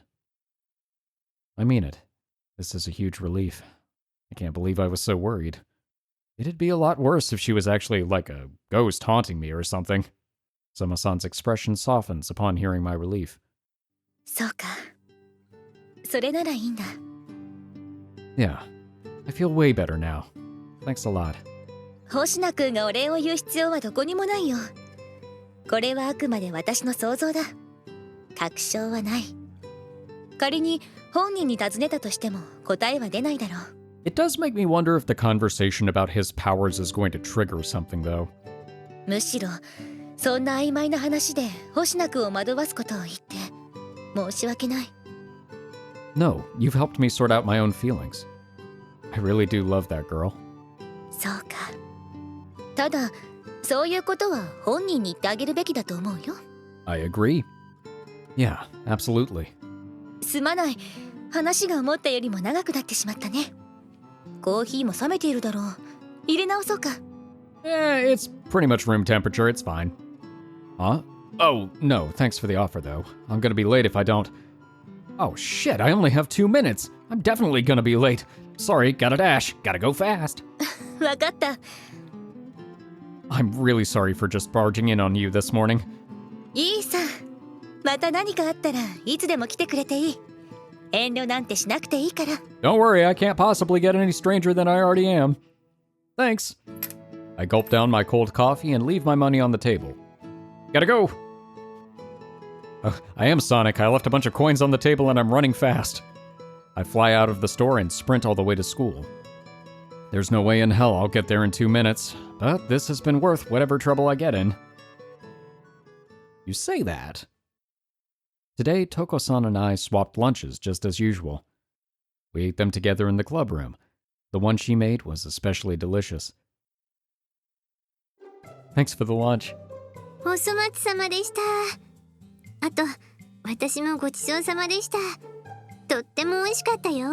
I mean it. This is a huge relief. I can't believe I was so worried. It'd be a lot worse if she was actually like a ghost haunting me or something. Soma-san's expression softens upon hearing my relief. そうか。それならいいんだ。 Yeah, I feel way better now. Thanks a lot. 星名くんがお礼を言う必要はどこにもないよ。これはあくまで私の想像だ。確証はない。仮に本人に尋ねたとしても答えは出ないだろう。 It does make me wonder if the conversation about his powers is going to trigger something, though. むしろそんな曖昧な話で星名くんを惑わすことを言って申し訳ない。 No, you've helped me sort out my own feelings. I really do love that girl. そうか。ただそういうことは本人に言ってあげるべきだと思うよ。 I agree. Yeah, absolutely. すまない。話が思ったよりも長くなってしまったね。コーヒーも冷めているだろう。入れ直そうか。 It's pretty much room temperature, it's fine. Huh? Oh, no, thanks for the offer, though. I'm gonna be late if I don't. Oh, shit, I only have 2 minutes. I'm definitely gonna be late. Sorry, gotta dash. Gotta go fast. わかった。 I'm really sorry for just barging in on you this morning. いいさ。また何かあったらいつでも来てくれていい。遠慮なんてしなくていいから。 Don't worry, I can't possibly get any stranger than I already am. Thanks. I gulp down my cold coffee and leave my money on the table. Gotta go. Oh, I am Sonic. I left a bunch of coins on the table and I'm running fast. I fly out of the store and sprint all the way to school. There's no way in hell I'll get there in 2 minutes, but this has been worth whatever trouble I get in. You say that. Today, Touko-san and I swapped lunches just as usual. We ate them together in the club room. The one she made was especially delicious. Thanks for the lunch. お粗末様でした。あと、私もごちそうさまでした。とっても美味しかったよ。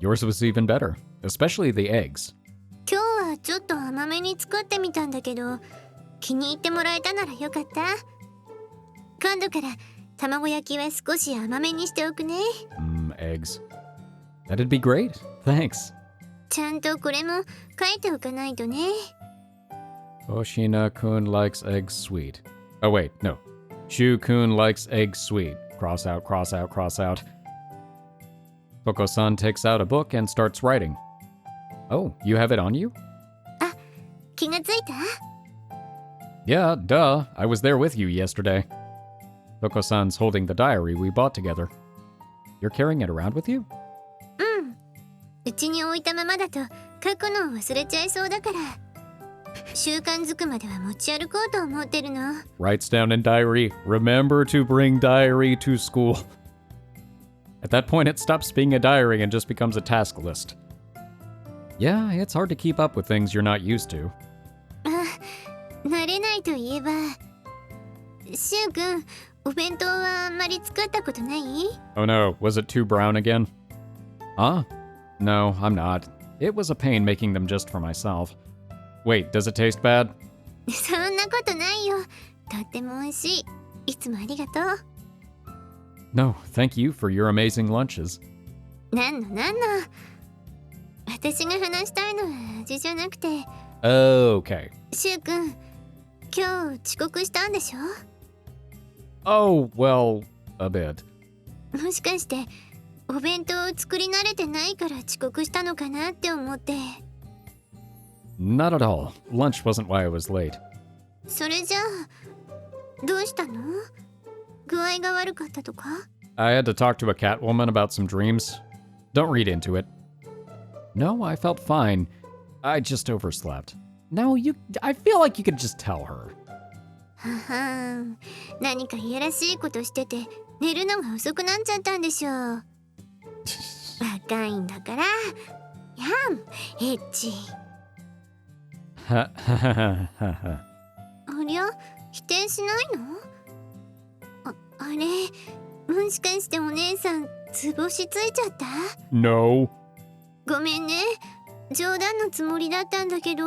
Yours was even better, especially the eggs. 今日はちょっと甘めに作ってみたんだけど、気に入ってもらえたならよかった。今度から卵焼きは少し甘めにしておくね。Eggs. That'd be great. Thanks. ちゃんとこれも書いておかないとね。Hoshina-kun likes eggs sweet. Oh wait, no. Shu-kun likes eggs sweet. Cross out, cross out, cross out. Touko-san takes out a book and starts writing. Oh, you have it on you? あ、気がついた？ Yeah, duh. I was there with you yesterday. Touko-san's holding the diary we bought together. You're carrying it around with you? うん。うちに置いたままだと書くのを忘れちゃいそうだから。習慣づくまでは持ち歩こうと思ってるの。 Writes down in diary, remember to bring diary to school. At that point, it stops being a diary and just becomes a task list. Yeah, it's hard to keep up with things you're not used to. 慣れないといえば、シュウ君、お弁当はあんまり作ったことない？ Oh no, was it too brown again? Huh? No, I'm not. It was a pain making them just for myself. Wait, does it taste bad? そんなことないよ。とっても美味しい。いつもありがとう。No, thank you for your amazing lunches. なんの。私が話したいのは味じゃなくて、 Okay. シュウ君、今日遅刻したんでしょ？ Oh, well, a bit. もしかしてお弁当を作り慣れてないから遅刻したのかなって思って。 Not at all. Lunch wasn't why I was late. それじゃあどうしたの？具合が悪かったとか？ I had to talk to a cat woman about some dreams. Don't read into it. No, I felt fine. I just overslept. No, I feel like you could just tell her. ははん、何かいやらしいことしてて寝るのが遅くなっちゃったんでしょう。若いんだから。やん、エッチ。Ha ha ha ha ha. ありゃ、否定しないの？あれ、もしかしてお姉さん図星ついちゃった？ No. ごめんね、冗談のつもりだったんだけど。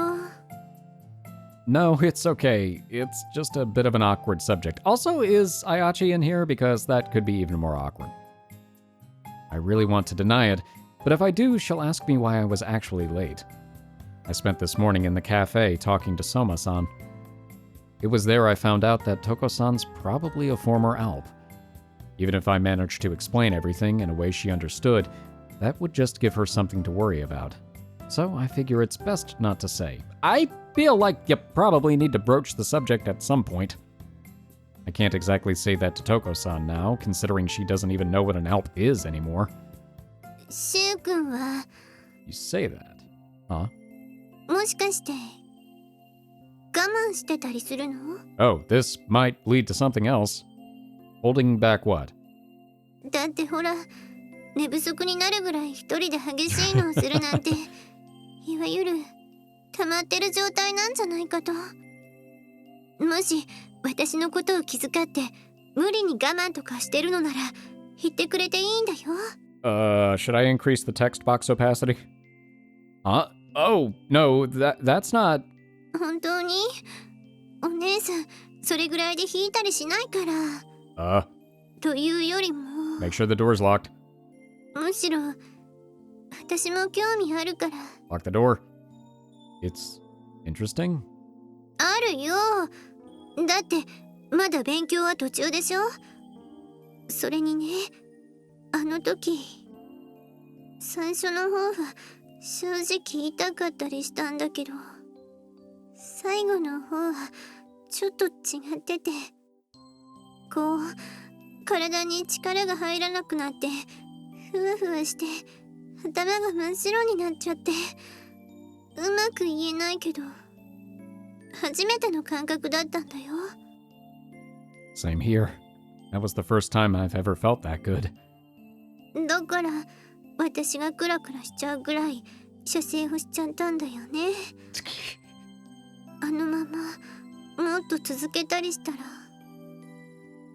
No, it's okay. It's just a bit of an awkward subject. Also, is Ayachi in here? Because that could be even more awkward. I really want to deny it, but if I do, she'll ask me why I was actually late. I spent this morning in the cafe talking to Soma-san. It was there I found out that Toko-san's probably a former Alp. Even if I managed to explain everything in a way she understood, that would just give her something to worry about. So I figure it's best not to say. I feel like you probably need to broach the subject at some point. I can't exactly say that to Touko-san now, considering she doesn't even know what an Alp is anymore. シュウ君は You say that, huh? もしかして我慢してたりするの？ Oh, this might lead to something else. Holding back what? だってほら、寝不足になるぐらい一人で激しいのをするなんていわゆる溜まってる状態なんじゃないかと。もし私のことを気遣って無理に我慢とかしてるのなら言ってくれていいんだよ。Should I increase the text box opacity? Huh? Oh, no, that's not... 本当にお姉さんそれぐらいで引いたりしないから。というよりも Make sure the door's locked. むしろ私も興味あるから。 Lock the door. It's interesting. あるよ。だってまだ勉強は途中でしょ。それにね、あの時最初の方は正直言いたかったりしたんだけど、最後の方はちょっと違ってて、こう体に力が入らなくなってふわふわして頭が真っ白になっちゃって、うまく言えないけど初めての感覚だったんだよ。 Same here. That was the first time I've ever felt that good. だから私がクラクラしちゃうぐらい射精をしちゃったんだよね。あのままもっと続けたりしたら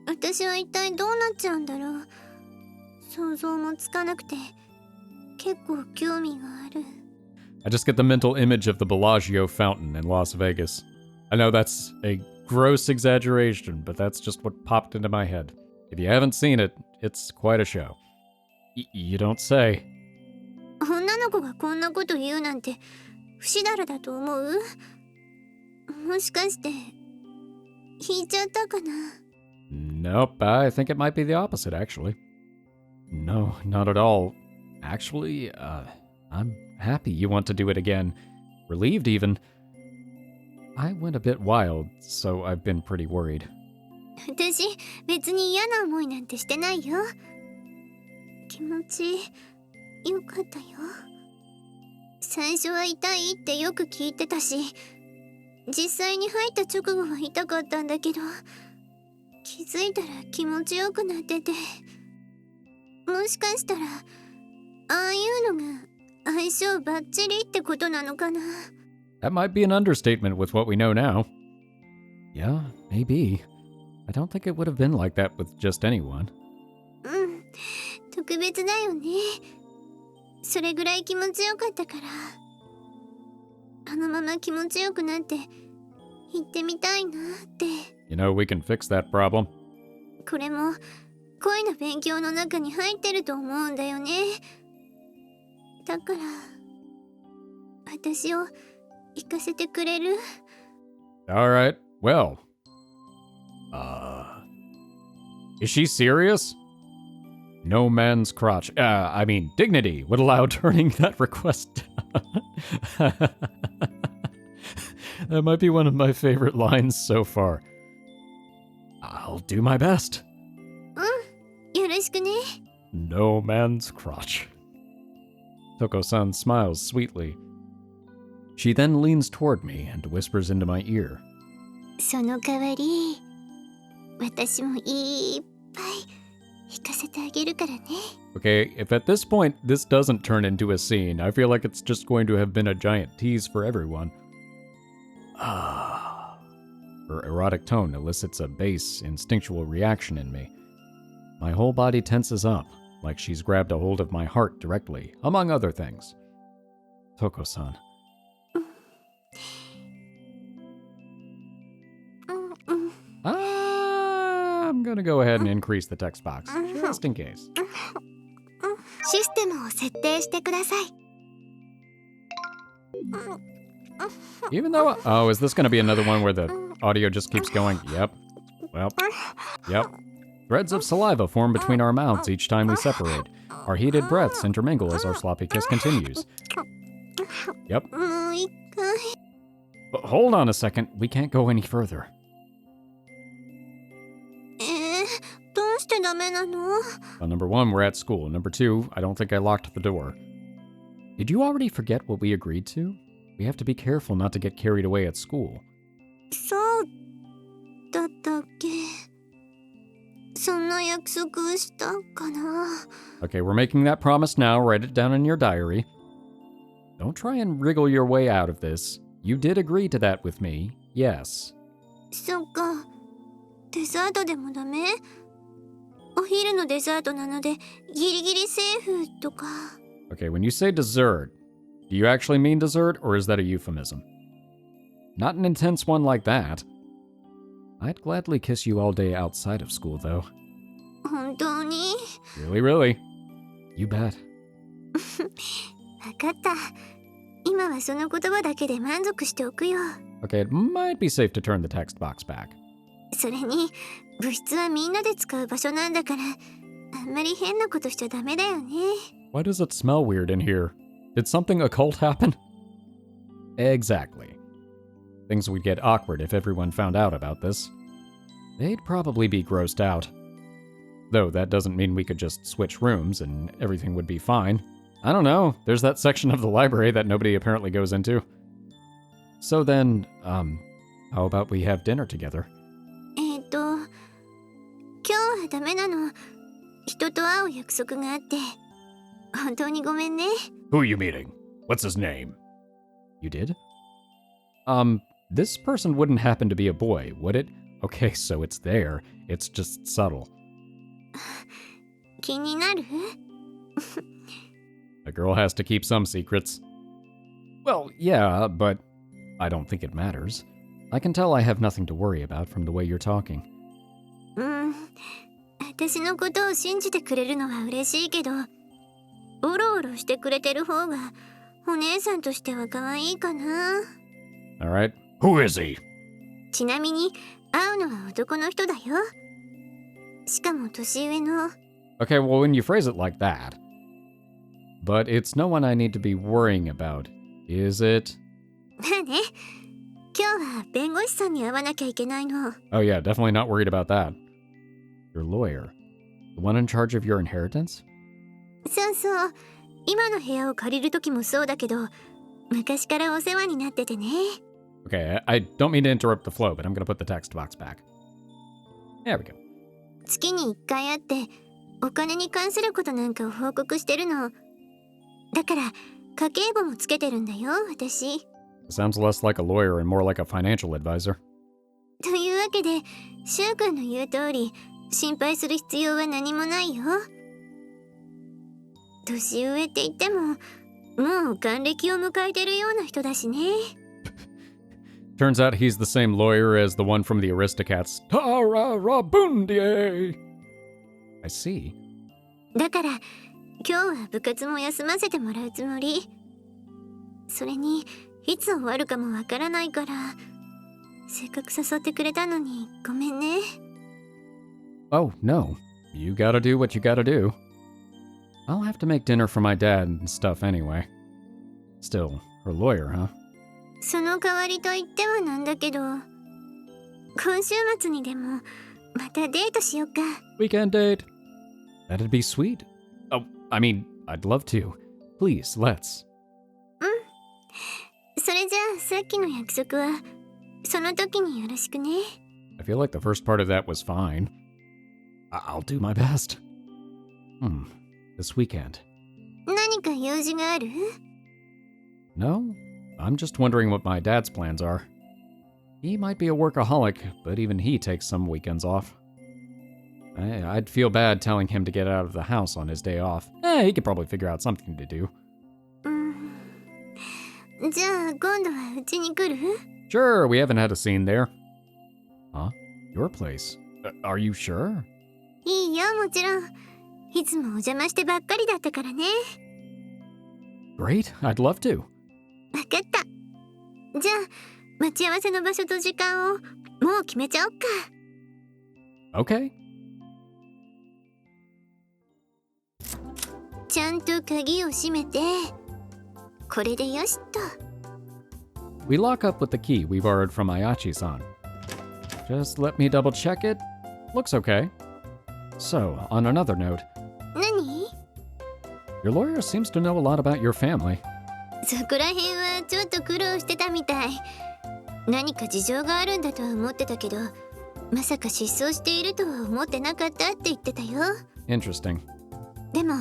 私は一体どうなっちゃうんだろう。想像もつかなくて結構興味がある。 I just get the mental image of the Bellagio fountain in Las Vegas. I know that's a gross exaggeration, but that's just what popped into my head. If you haven't seen it, it's quite a show. You don't say. 女の子がこんなこと言うなんて不死だらだと思う？もしかして引いちゃったかな？ Nope, I think it might be the opposite, actually. No, not at all. Actually, I'm happy you want to do it again. Relieved, even. I went a bit wild, so I've been pretty worried. 私別に嫌な思いなんてしてないよ。気持ちよかったよ。最初は痛いってよく聞いてたし、実際に入った直後は痛かったんだけど、気づいたら気持ちよくなってて、もしかしたらああいうのが相性バッチリってことなのかな。 That might be an understatement with what we know now. Yeah, maybe. I don't think it would have been like that with just anyone. うん、特別だよね。それぐらい気持ちよかったから、あのまま気持ちよくなって行ってみたいなって。 You know, we can fix that problem. これも恋の勉強の中に入ってると思うんだよね。だから私を行かせてくれる？ Alright, well. Is she serious? No man's crotch. I mean, dignity would allow turning that request down. That might be one of my favorite lines so far. I'll do my best. うん、よろしくね。 No man's crotch. Touko-san smiles sweetly. She then leans toward me and whispers into my ear. その代わり私もいっぱい弾かせてあげるからね。 Okay, if at this point this doesn't turn into a scene, I feel like it's just going to have been a giant tease for everyone. Her erotic tone elicits a base, instinctual reaction in me. My whole body tenses up, like she's grabbed a hold of my heart directly, among other things. Touko-san. I'm gonna go ahead and increase the text box, just in case. システムを設定してください。 Even though... Oh, is this gonna be another one where the audio just keeps going? Yep. Well. Yep. Threads of saliva form between our mouths each time we separate. Our heated breaths intermingle as our sloppy kiss continues. Yep. もう一回。 But hold on a second, we can't go any further. どうしてダメなの？ Well, number one, we're at school. Number two, I don't think I locked the door. Did you already forget what we agreed to? We have to be careful not to get carried away at school. そうだったっけ？そんな約束したかな？ Okay, we're making that promise now. Write it down in your diary. Don't try and wriggle your way out of this. You did agree to that with me. Yes. そっか。デザートでもダメ？お昼のデザートなのでギリギリセーフとか。 Okay, when you say dessert, do you actually mean dessert or is that a euphemism? Not an intense one like that. I'd gladly kiss you all day outside of school, though. 本当に？ Really, really. You bet. わかった。今はその言葉だけで満足しておくよ。 Okay, it might be safe to turn the text box back. それに部室はみんなで使う場所なんだからあんまり変なことしちゃダメだよね。 Why does it smell weird in here? Did something occult happen? Exactly. Things would get awkward if everyone found out about this. They'd probably be grossed out. Though that doesn't mean we could just switch rooms and everything would be fine. I don't know, there's that section of the library that nobody apparently goes into. So then, how about we have dinner together? 今日はダメなの。人と会う約束があって。本当にごめんね。 Who are you meeting? What's his name? You did? This person wouldn't happen to be a boy, would it? Okay, so it's there. It's just subtle. 気になる？ A girl has to keep some secrets. Well, yeah, but I don't think it matters. I can tell I have nothing to worry about from the way you're talking. 私のことを信じてくれるのは嬉しいけど、おろおろしてくれてる方がお姉さんとしては可愛いかな。 Alright. Who is he? ちなみに会うのは男の人だよ。しかも年上の。 Okay, well, when you phrase it like that. But it's no one I need to be worrying about, is it? まあね。今日は弁護士さんに会わなきゃいけないの。 Oh yeah, definitely not worried about that. Your lawyer. The one in charge of your inheritance? そうそう。今の部屋を借りる時もそうだけど、昔からお世話になっててね。 Okay, I don't mean to interrupt the flow, but I'm gonna put the text box back. There we go. 月に1回会ってお金に関することなんかを報告してるの。だから家計簿もつけてるんだよ、私。 Sounds less like a lawyer and more like a financial advisor. というわけで、シュウ君の言う通り、心配する必要は何もないよ。年上って言っても、もう還暦を迎えてるような人だしね。Turns out he's the same lawyer as the one from the Aristocats. Tara Rabundier! I see. だから、今日は部活も休ませてもらうつもり。それに、いつ終わるかもわからないから、せっかく誘ってくれたのにごめんね。 Oh, no. You gotta do what you gotta do. I'll have to make dinner for my dad and stuff anyway. Still, her lawyer, huh? その代わりと言ってはなんだけど、今週末にでもまたデートしよっか。 Weekend date. That'd be sweet. Oh, I mean, I'd love to. Please, let's. それじゃあさっきの約束はその時によろしくね。 I feel like the first part of that was fine. I'll do my best. This weekend. 何か用事がある？ No, I'm just wondering what my dad's plans are. He might be a workaholic, but even he takes some weekends off. I'd feel bad telling him to get out of the house on his day off. He could probably figure out something to do. じゃあ今度はうちに来る？ Sure, we haven't had a scene there. Huh? Your place? Are you sure? いいよ、もちろん。いつもお邪魔してばっかりだったからね。 Great, I'd love to. わかった。じゃあ待ち合わせの場所と時間をもう決めちゃおっか。 Okay. ちゃんと鍵を閉めて、これでよしと。 We lock up with the key we borrowed from Ayachi-san. Just let me double check it. Looks okay. So, on another note, 何？ your lawyer seems to know a lot about your family. そこら辺はちょっと苦労してたみたい。何か事情があるんだとは思ってたけど、まさか失踪しているとは思ってなかったって言ってたよ。 Interesting. でも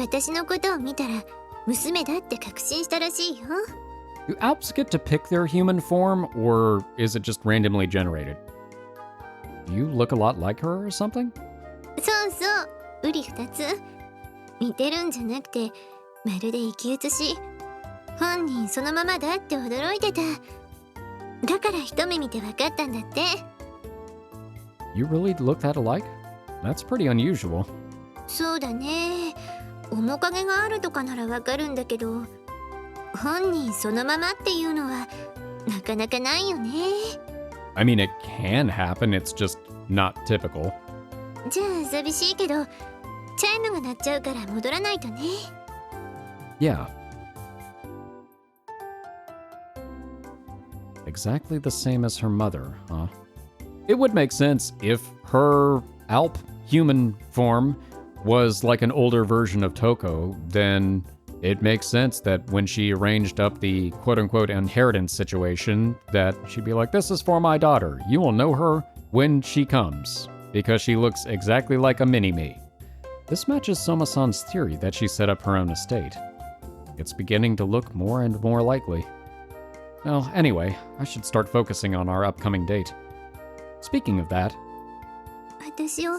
私のことを見たら娘だって確信したらしいよ。 Do Alps get to pick their human form, or is it just randomly generated? Do you look a lot like her or something? そうそう、うり二つ。似てるんじゃなくてまるで生き写し。本人そのままだって驚いてた。だから一目見て分かったんだって。 You really look that alike? That's pretty unusual. そうだね。面影があるとかならわかるんだけど、本人そのままっていうのはなかなかないよね。 I mean, it can happen, it's just not typical. じゃあ寂しいけど、チャイムが鳴っちゃうから戻らないとね。 Yeah. Exactly the same as her mother, huh? It would make sense if her Alp human form was like an older version of Touko, then it makes sense that when she arranged up the quote-unquote inheritance situation, that she'd be like, this is for my daughter. You will know her when she comes, because she looks exactly like a mini-me. This matches Soma-san's theory that she set up her own estate. It's beginning to look more and more likely. Well, anyway, I should start focusing on our upcoming date. Speaking of that, 私を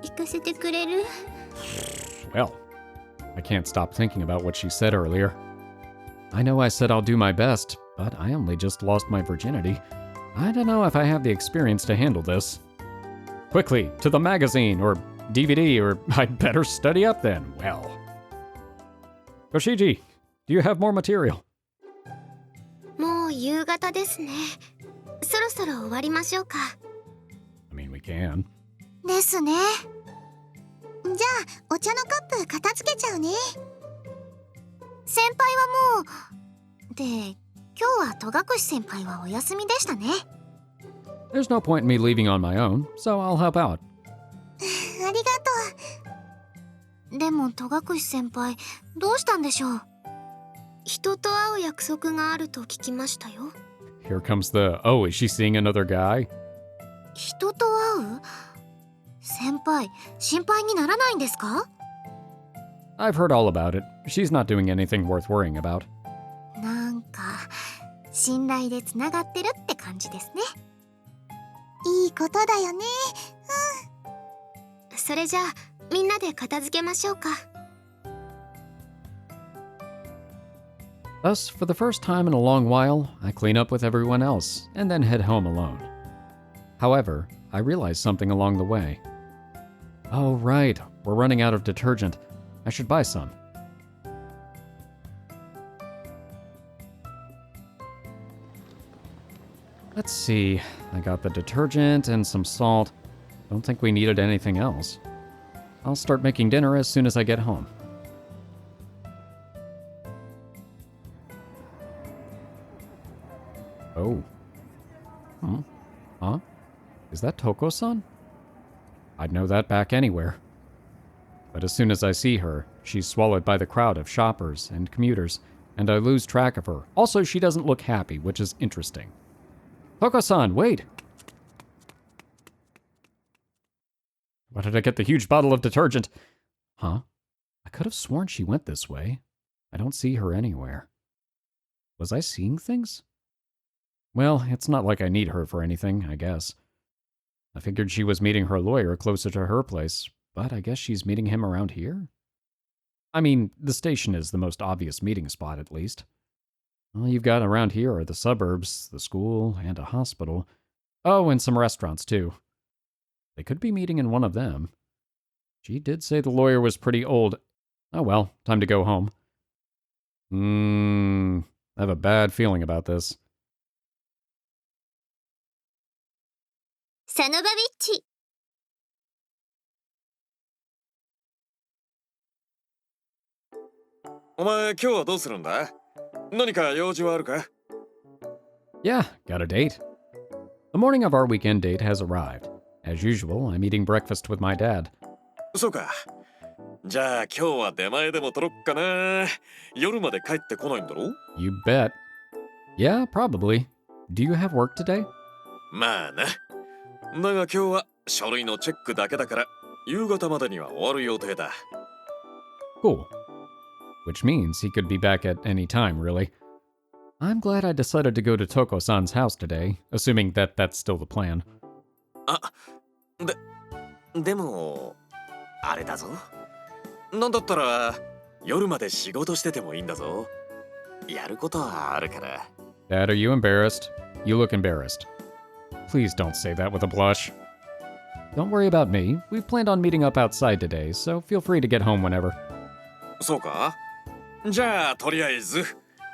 行かせてくれる？ well, I can't stop thinking about what she said earlier. I know I said I'll do my best, but I only just lost my virginity. I don't know if I have the experience to handle this. Quickly, to the magazine, or DVD, or I'd better study up then. Well. Koshiji, do you have more material? もう夕方ですね。そろそろ終わりましょうか。 I mean, we can. ですね。じゃあお茶のカップ片付けちゃうね。先輩はもう。で、今日は戸隠先輩はお休みでしたね。 There's no point in me leaving on my own, so I'll help out. ありがとう。でも戸隠先輩、どうしたんでしょう？人と会う約束があると聞きましたよ。 Here comes the, oh, is she seeing another guy? 人と会う？先輩、心配にならないんですか？ I've heard all about it. She's not doing anything worth worrying about. なんか信頼でつながってるって感じですね。いいことだよね。うん。それじゃあみんなで片付けましょうか。 Thus, for the first time in a long while, I clean up with everyone else and then head home alone. However, I realize something along the way. Oh, right, we're running out of detergent. I should buy some. Let's see, I got the detergent and some salt. Don't think we needed anything else. I'll start making dinner as soon as I get home. Oh. Huh? Is that Toko-san? I'd know that back anywhere. But as soon as I see her, she's swallowed by the crowd of shoppers and commuters, and I lose track of her. Also, she doesn't look happy, which is interesting. Toko-san, wait! Why did I get the huge bottle of detergent? Huh? I could have sworn she went this way. I don't see her anywhere. Was I seeing things? Well, it's not like I need her for anything, I guess. I figured she was meeting her lawyer closer to her place, but I guess she's meeting him around here? I mean, the station is the most obvious meeting spot, at least. All you've got around here are the suburbs, the school, and a hospital. Oh, and some restaurants, too. They could be meeting in one of them. She did say the lawyer was pretty old. Oh well, time to go home. I have a bad feeling about this. サノバビッチ。お前今日はどうするんだ？何か用事はあるか？ Yeah, got a date. The morning of our weekend date has arrived. As usual, I'm eating breakfast with my dad. そうか。じゃあ今日は出前でも取ろっかな。夜まで帰ってこないんだろ？ You bet. Yeah, probably. Do you have work today? まあな。だが今日は書類のチェックだけだから夕方までには終わる予定だ。 Cool. Which means he could be back at any time, really. I'm glad I decided to go to Toko-san's house today, assuming that that's still the plan. でもあれだぞ。なんだったら夜まで仕事しててもいいんだぞ。やることはあるから。 Dad, are you embarrassed? You look embarrassed. Please don't say that with a blush. Don't worry about me. We've planned on meeting up outside today, so feel free to get home whenever. そうか？じゃあとりあえず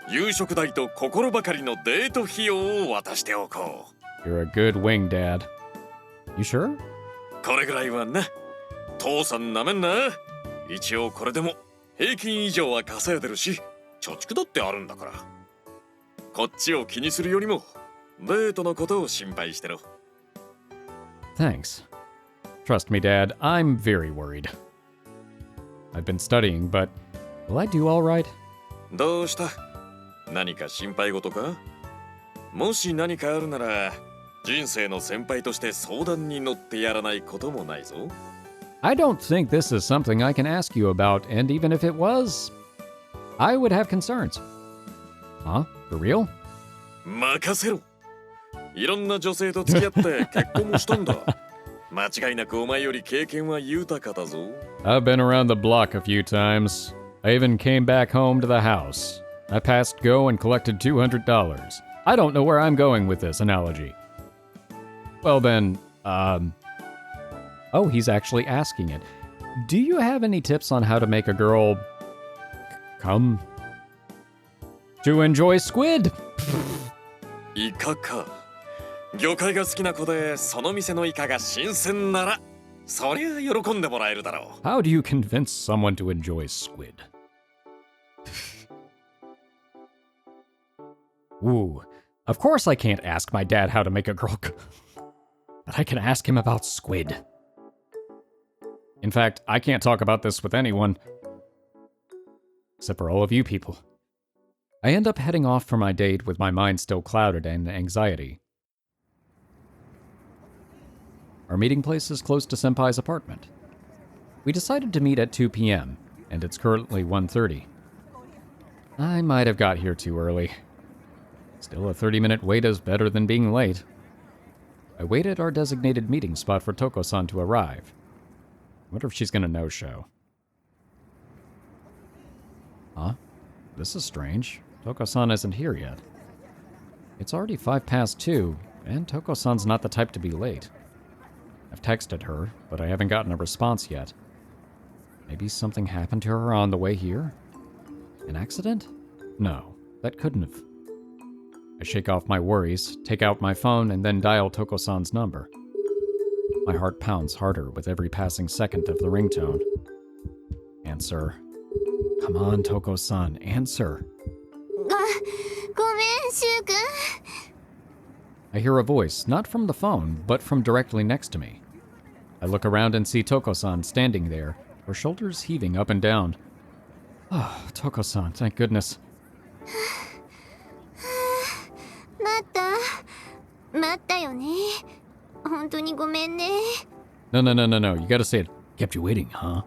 夕食代と心ばかりのデート費用を渡しておこう。 You're a good wing, Dad. You sure? これぐらいはな。父さんなめんな。一応これでも平均以上は稼いでるし、貯蓄だってあるんだから。こっちを気にするよりもデートのことを心配してろ。 Thanks. Trust me, Dad, I'm very worried. I've been studying, but will I do all right? どうした？何か心配事か？もし何かあるなら人生の先輩として相談に乗ってやらないこともないぞ。 I don't think this is something I can ask you about, and even if it was, I would have concerns. Huh? For real? 任せろ。いろんな女性と付き合って結婚もしたんだ。間違いなくお前より経験は豊かだぞ。 I've been around the block a few times. I even came back home to the house. I passed go and collected $200. I don't know where I'm going with this analogy. Well then, oh, he's actually asking it. Do you have any tips on how to make a girl come to enjoy squid? イカか。魚介が好きな子でその店のイカが新鮮ならそりゃ喜んでもらえるだろう。 How do you convince someone to enjoy squid? Ooh, of course I can't ask my dad how to make a girl but I can ask him about squid. In fact, I can't talk about this with anyone. Except for all of you people. I end up heading off for my date with my mind still clouded in anxiety. Our meeting place is close to Senpai's apartment. We decided to meet at 2 p.m., and it's currently 1:30. I might have got here too early. Still, a 30-minute wait is better than being late. I wait at our designated meeting spot for Toko-san to arrive. I wonder if she's gonna no-show. Huh? This is strange. Toko-san isn't here yet. It's already 2:05, and Toko-san's not the type to be late. I've texted her, but I haven't gotten a response yet. Maybe something happened to her on the way here? An accident? No, that couldn't have. I shake off my worries, take out my phone, and then dial Toko-san's number. My heart pounds harder with every passing second of the ringtone. Answer. Come on, Toko-san, answer. ごめん、シュウ君。 I hear a voice, not from the phone, but from directly next to me. I look around and see Toko-san standing there, her shoulders heaving up and down. Oh, Toko-san, thank goodness. 待ったよね。本当にごめんね。 No, you gotta say it. Kept you waiting, huh?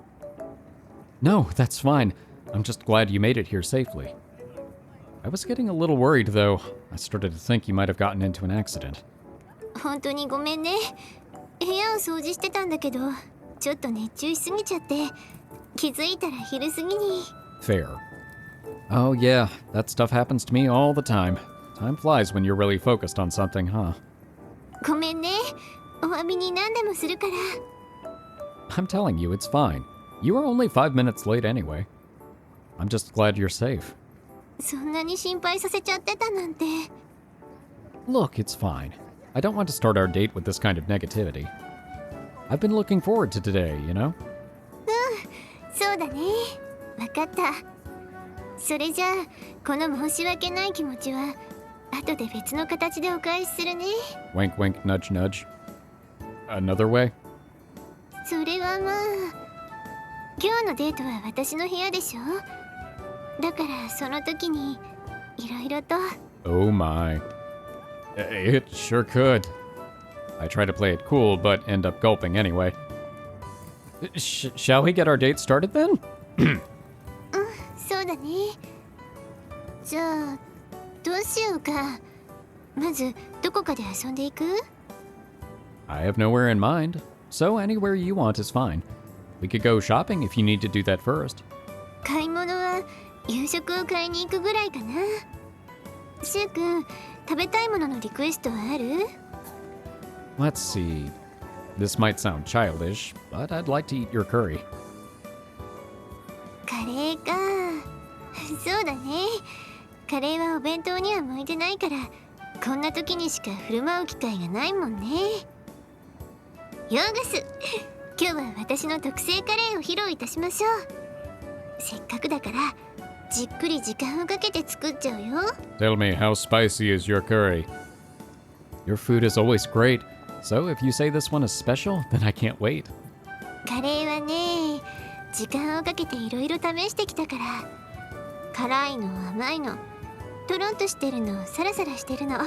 No, that's fine. I'm just glad you made it here safely. I was getting a little worried, though. I started to think you might have gotten into an accident. 本当にごめんね。部屋を掃除してたんだけど、ちょっと熱中しすぎちゃって、気づいたら昼過ぎに。 Fair. Oh yeah, that stuff happens to me all the time. Time flies when you're really focused on something, huh? ごめんね。お詫びに何でもするから。 I'm telling you, it's fine. You were only 5 minutes late anyway. I'm just glad you're safe. そんなに心配させちゃってたなんて。 Look, it's fine. I don't want to start our date with this kind of negativity. I've been looking forward to today, you know? そうだね。わかった。それじゃあこの申し訳ない気持ちは後で別の形でお返しするね。 Wink, wink, nudge, nudge. Another way? それはまあ今日のデートは私の部屋でしょ。だからその時にいろいろと。 Oh my. It sure could. I try to play it cool, but end up gulping anyway. Shall we get our date started then? そうだね。じゃあどうしようか。まずどこかで遊んでいく？ I have nowhere in mind, so anywhere you want is fine. We could go shopping if you need to do that first. 買い物は夕食を買いに行くぐらいかな。シュウ君、食べたいもののリクエストはある？ Let's see. This might sound childish, but I'd like to eat your curry. カレーか。そうだね。カレーはお弁当には向いてないからこんな時にしか振る舞う機会がないもんね。ヨーガス、今日は私の特製カレーを披露いたしましょう。せっかくだからじっくり時間をかけて作っちゃうよ。 Tell me, how spicy is your curry? Your food is always great, so if you say this one is special, then I can't wait. カレーはね、時間をかけていろいろ試してきたから、辛いの甘いのとろんとしてるのサラサラしてるの、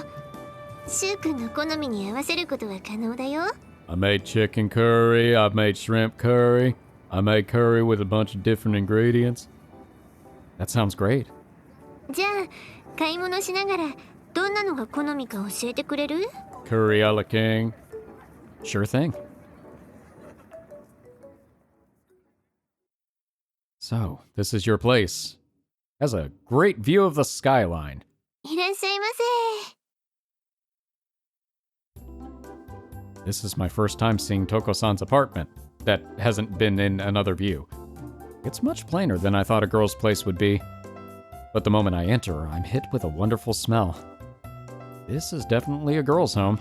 シュウ君の好みに合わせることは可能だよ。 I made chicken curry, I made shrimp curry, I made curry with a bunch of different ingredients. That sounds great. じゃあ買い物しながらどんなのが好みか教えてくれる？ Curry a la king. Sure thing. So, this is your place. Has a great view of the skyline. いらっしゃいませ。 This is my first time seeing Toko-san's apartment that hasn't been in another view. It's much plainer than I thought a girl's place would be. But the moment I enter, I'm hit with a wonderful smell. This is definitely a girl's home.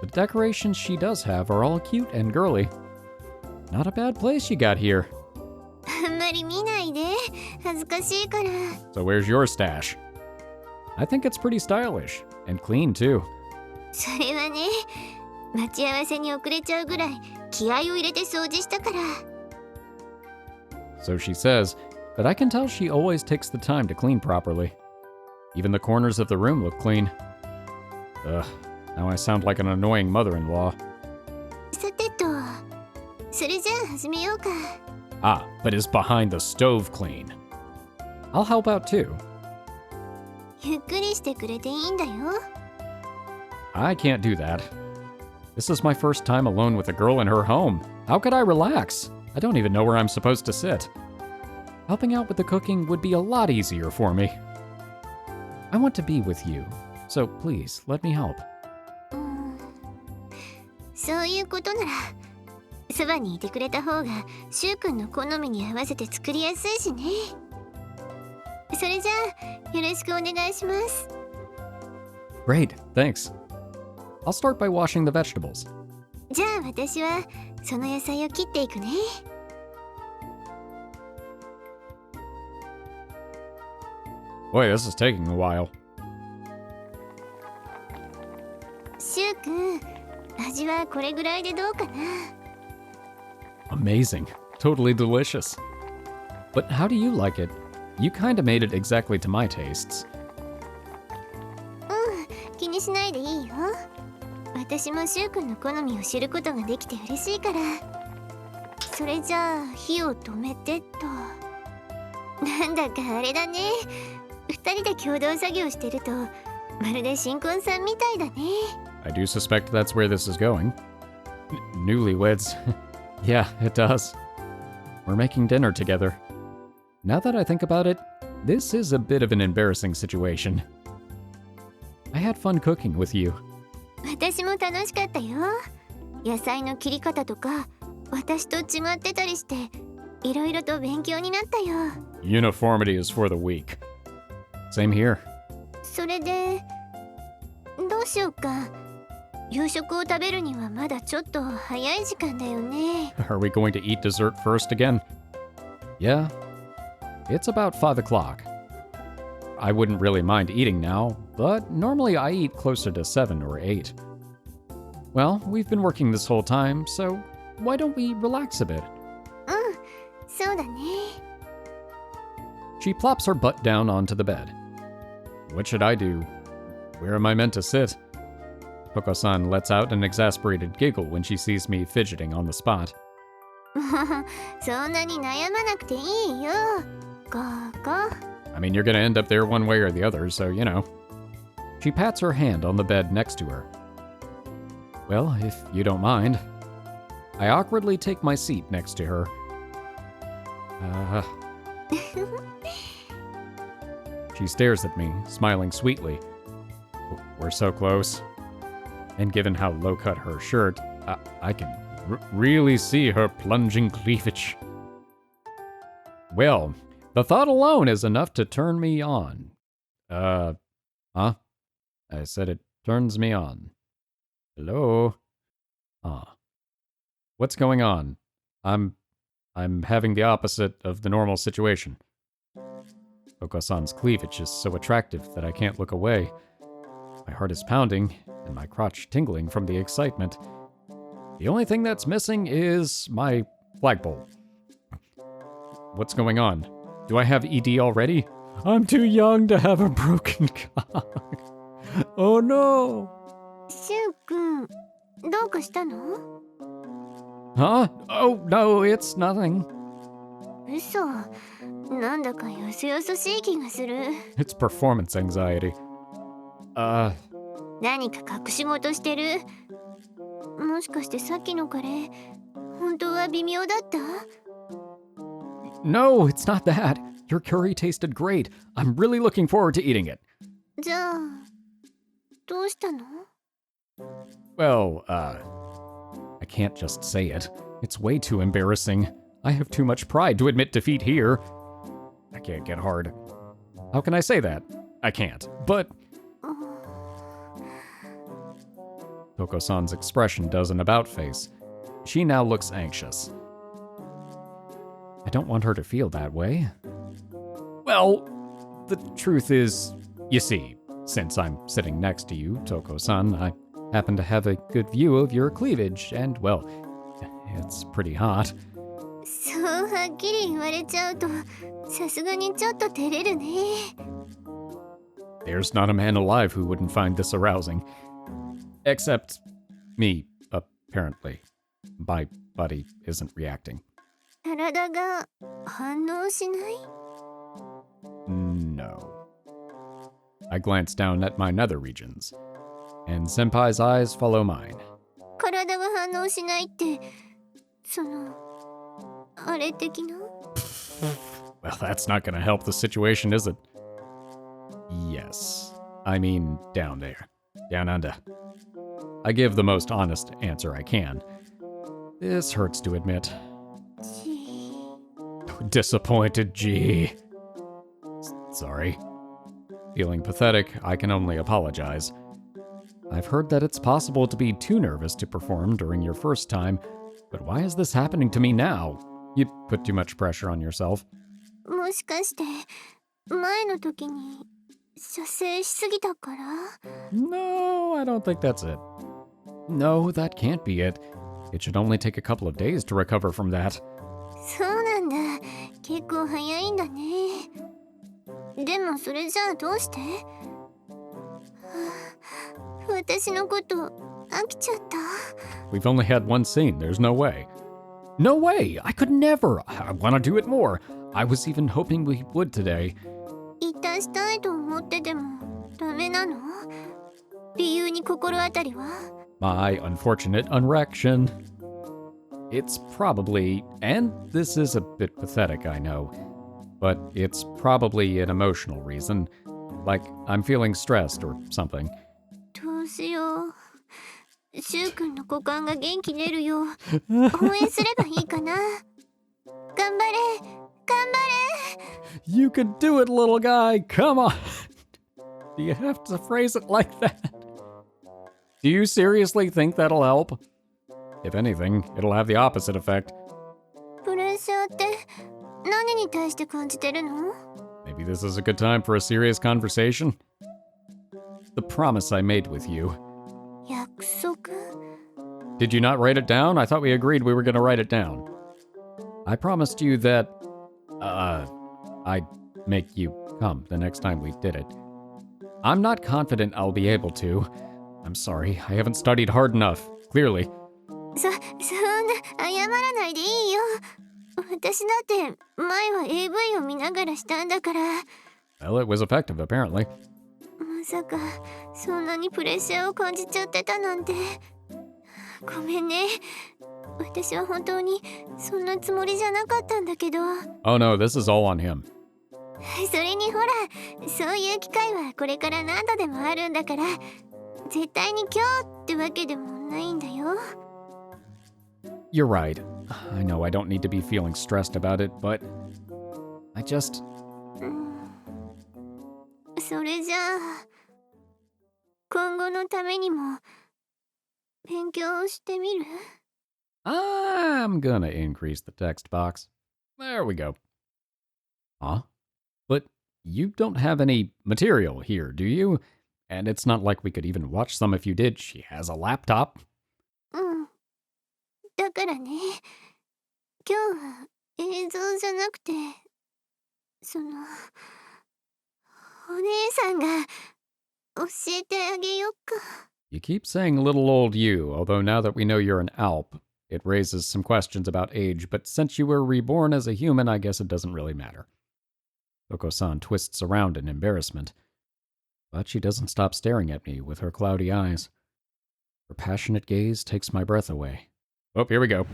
The decorations she does have are all cute and girly. Not a bad place you got here. あんまり見ないで、恥ずかしいから。 So where's your stash? I think it's pretty stylish and clean too. それはね、待ち合わせに遅れちゃうぐらい気合を入れて掃除したから。 So she says, but I can tell she always takes the time to clean properly. Even the corners of the room look clean. Ugh, now I sound like an annoying mother-in-law. さてと、それじゃあ始めようか。 Ah, but is behind the stove clean? I'll help out too. ゆっくりしてくれていいんだよ。 I can't do that. This is my first time alone with a girl in her home. How could I relax? I don't even know where I'm supposed to sit. Helping out with the cooking would be a lot easier for me. I want to be with you, so please let me help. そういうことならそばにいてくれた方がシュウ君の好みに合わせて作りやすいしね。それじゃあよろしくお願いします。 Great, thanks. I'll start by washing the vegetables. じゃあ私はその野菜を切っていくね。 Boy, this is taking a while. シュウ君、味はこれぐらいでどうかな。 Amazing. Totally delicious. But how do you like it? You kinda made it exactly to my tastes. 気にしないでいいよ。私もシュウ君の好みを知ることができて嬉しいから。それじゃあ火を止めてと。なんだかあれだね。二人で共同作業してるとまるで新婚さんみたいだね。 I do suspect that's where this is going. Newlyweds. Yeah, it does. We're making dinner together. Now that I think about it, this is a bit of an embarrassing situation. I had fun cooking with you. 私も楽しかったよ。野菜の切り方とか私と違ってたりしていろいろと勉強になったよ。 Uniformity is for the weak. Same here. それでどうしようか。夕食を食べるにはまだちょっと早い時間だよね。 Are we going to eat dessert first again? Yeah. It's about 5 o'clock. I wouldn't really mind eating now, but normally I eat closer to 7 or 8. Well, we've been working this whole time, so why don't we relax a bit? そうだね。 She plops her butt down onto the bed. What should I do? Where am I meant to sit? Touko-san lets out an exasperated giggle when she sees me fidgeting on the spot. そんなに悩まなくていいよ。ここ。 I mean, you're gonna end up there one way or the other, so you know. She pats her hand on the bed next to her. Well, if you don't mind. I awkwardly take my seat next to her. She stares at me, smiling sweetly. We're so close. And given how low-cut her shirt, I can really see her plunging cleavage. Well, the thought alone is enough to turn me on. Huh? I said it turns me on. Hello? What's going on? I'm having the opposite of the normal situation. Touko-san's cleavage is so attractive that I can't look away. My heart is pounding, and my crotch tingling from the excitement. The only thing that's missing is my flagpole. What's going on? Do I have ED already? I'm too young to have a broken cock. Oh no! シュウ君、どうかしたの？ Huh? Oh no, it's nothing. 嘘。なんだかよそよそしい気がする。 It's performance anxiety. 何か隠し事してる？もしかしてさっきのカレー、本当は微妙だった？ No, it's not that. Your curry tasted great. I'm really looking forward to eating it. じゃあ、どうしたの？ Well, I can't just say it. It's way too embarrassing. I have too much pride to admit defeat here. I can't get hard. How can I say that? I can't. But... Touko-san's expression does an about-face. She now looks anxious. I don't want her to feel that way. Well, the truth is, you see, since I'm sitting next to you, Touko-san, I happen to have a good view of your cleavage, and, well, it's pretty hot. そうはっきり言われちゃうと、さすがにちょっと照れるね。 There's not a man alive who wouldn't find this arousing. Except me, apparently. My body isn't reacting. 体が反応しない？ No. I glance down at my nether regions, and Senpai's eyes follow mine. 体が反応しないって、その、あれ的な？ Well, that's not gonna help the situation, is it? Yes. I mean, down there. Down under. I give the most honest answer I can. This hurts to admit. Disappointed, G. Sorry. Feeling pathetic, I can only apologize. I've heard that it's possible to be too nervous to perform during your first time, but why is this happening to me now? You put too much pressure on yourself. もしかして前の時に射精しすぎたから？ No, I don't think that's it. No, that can't be it. It should only take a couple of days to recover from that. そうなんだ。結構早いんだね。でもそれじゃあどうして？私のこと飽きちゃった？ We've only had one scene, there's no way. No way! I could never! I want to do it more. I was even hoping we would today. いたしたいと思っててもダメなの？理由に心当たりは？ My unfortunate erection. It's probably, and this is a bit pathetic, I know, but it's probably an emotional reason. Like, I'm feeling stressed or something. どうしよう。シュウ君の股間が元気出るよう応援すればいいかな。頑張れ頑張れ。 You can do it, little guy! Come on! Do you have to phrase it like that? Do you seriously think that'll help? If anything, it'll have the opposite effect. プレッシャーって何に対して感じてるの？ Maybe this is a good time for a serious conversation? The promise I made with you. 約束？ Did you not write it down? I thought we agreed we were going to write it down. I promised you that, I'd make you come the next time we did it. I'm not confident I'll be able to. I'm sorry, I haven't studied hard enough, clearly. そんな謝らないでいいよ。私だって前は AV を見ながらしたんだから。 Well, it was effective, apparently. まさかそんなにプレッシャーを感じちゃってたなんて。ごめんね。私は本当にそんなつもりじゃなかったんだけど。 Oh no, this is all on him. それにほら、そういう機会はこれから何度でもあるんだから、絶対に今日ってわけでもないんだよ。 You're right. I know I don't need to be feeling stressed about it, but I just... それじゃあ、今後のためにも勉強してみる？ I'm gonna increase the text box. There we go. Huh? But you don't have any material here, do you? And it's not like we could even watch some if you did. She has a laptop. うん。だからね、今日は映像じゃなくて、その、お姉さんが教えてあげよっか。 You keep saying little old you, although now that we know you're an Alp, it raises some questions about age, but since you were reborn as a human, I guess it doesn't really matter. Touko-san twists around in embarrassment, but she doesn't stop staring at me with her cloudy eyes. Her passionate gaze takes my breath away. Oh, here we go.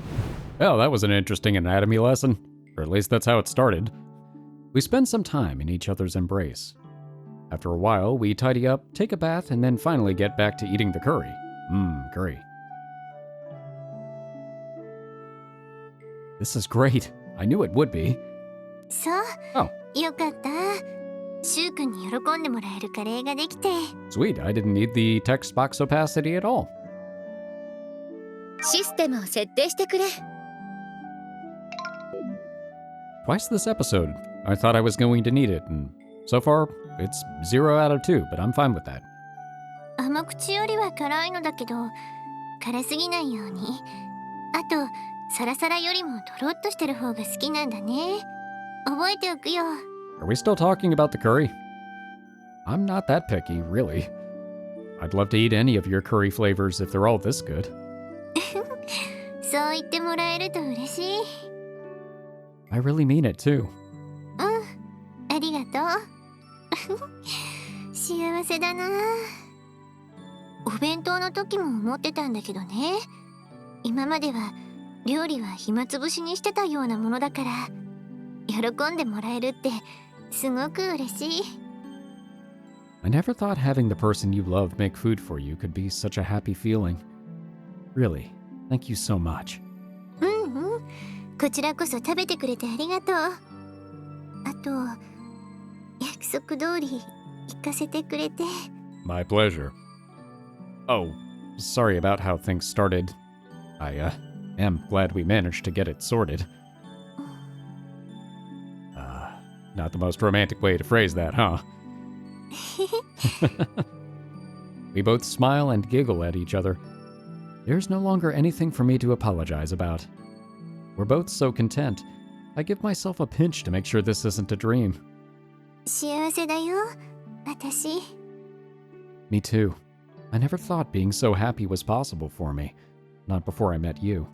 Well, that was an interesting anatomy lesson, or at least that's how it started. We spend some time in each other's embrace. After a while, we tidy up, take a bath, and then finally get back to eating the curry. Curry. This is great. I knew it would be. そう。 Oh. よかった。シュウ君に喜んでもらえるカレーができて。 Sweet, I didn't need the text box opacity at all. システムを設定してくれ。 Twice this episode, I thought I was going to need it, and so far, it's 0 out of 2, but I'm fine with that. 甘口よりは辛いのだけど、辛すぎないように。あと、サラサラよりもドロッとしてる方が好きなんだね。覚えておくよ。 Are we still talking about the curry? I'm not that picky, really. I'd love to eat any of your curry flavors if they're all this good. そう言ってもらえると嬉しい。 I really mean it, too. ありがとう。幸せだな。お弁当の時も思ってたんだけどね。今までは料理は暇つぶしにしてたようなものだから、喜んでもらえるってすごく嬉しい。 I never thought having the person you love make food for you could be such a happy feeling. Really, thank you so much. こちらこそ食べてくれてありがとう。あと、約束通り行かせてくれて。 My pleasure. Oh, sorry about how things started. I, am glad we managed to get it sorted. Not the most romantic way to phrase that, huh? We both smile and giggle at each other. There's no longer anything for me to apologize about. We're both so content. I give myself a pinch to make sure this isn't a dream. 幸せだよ、私。 Me too. I never thought being so happy was possible for me. Not before I met you.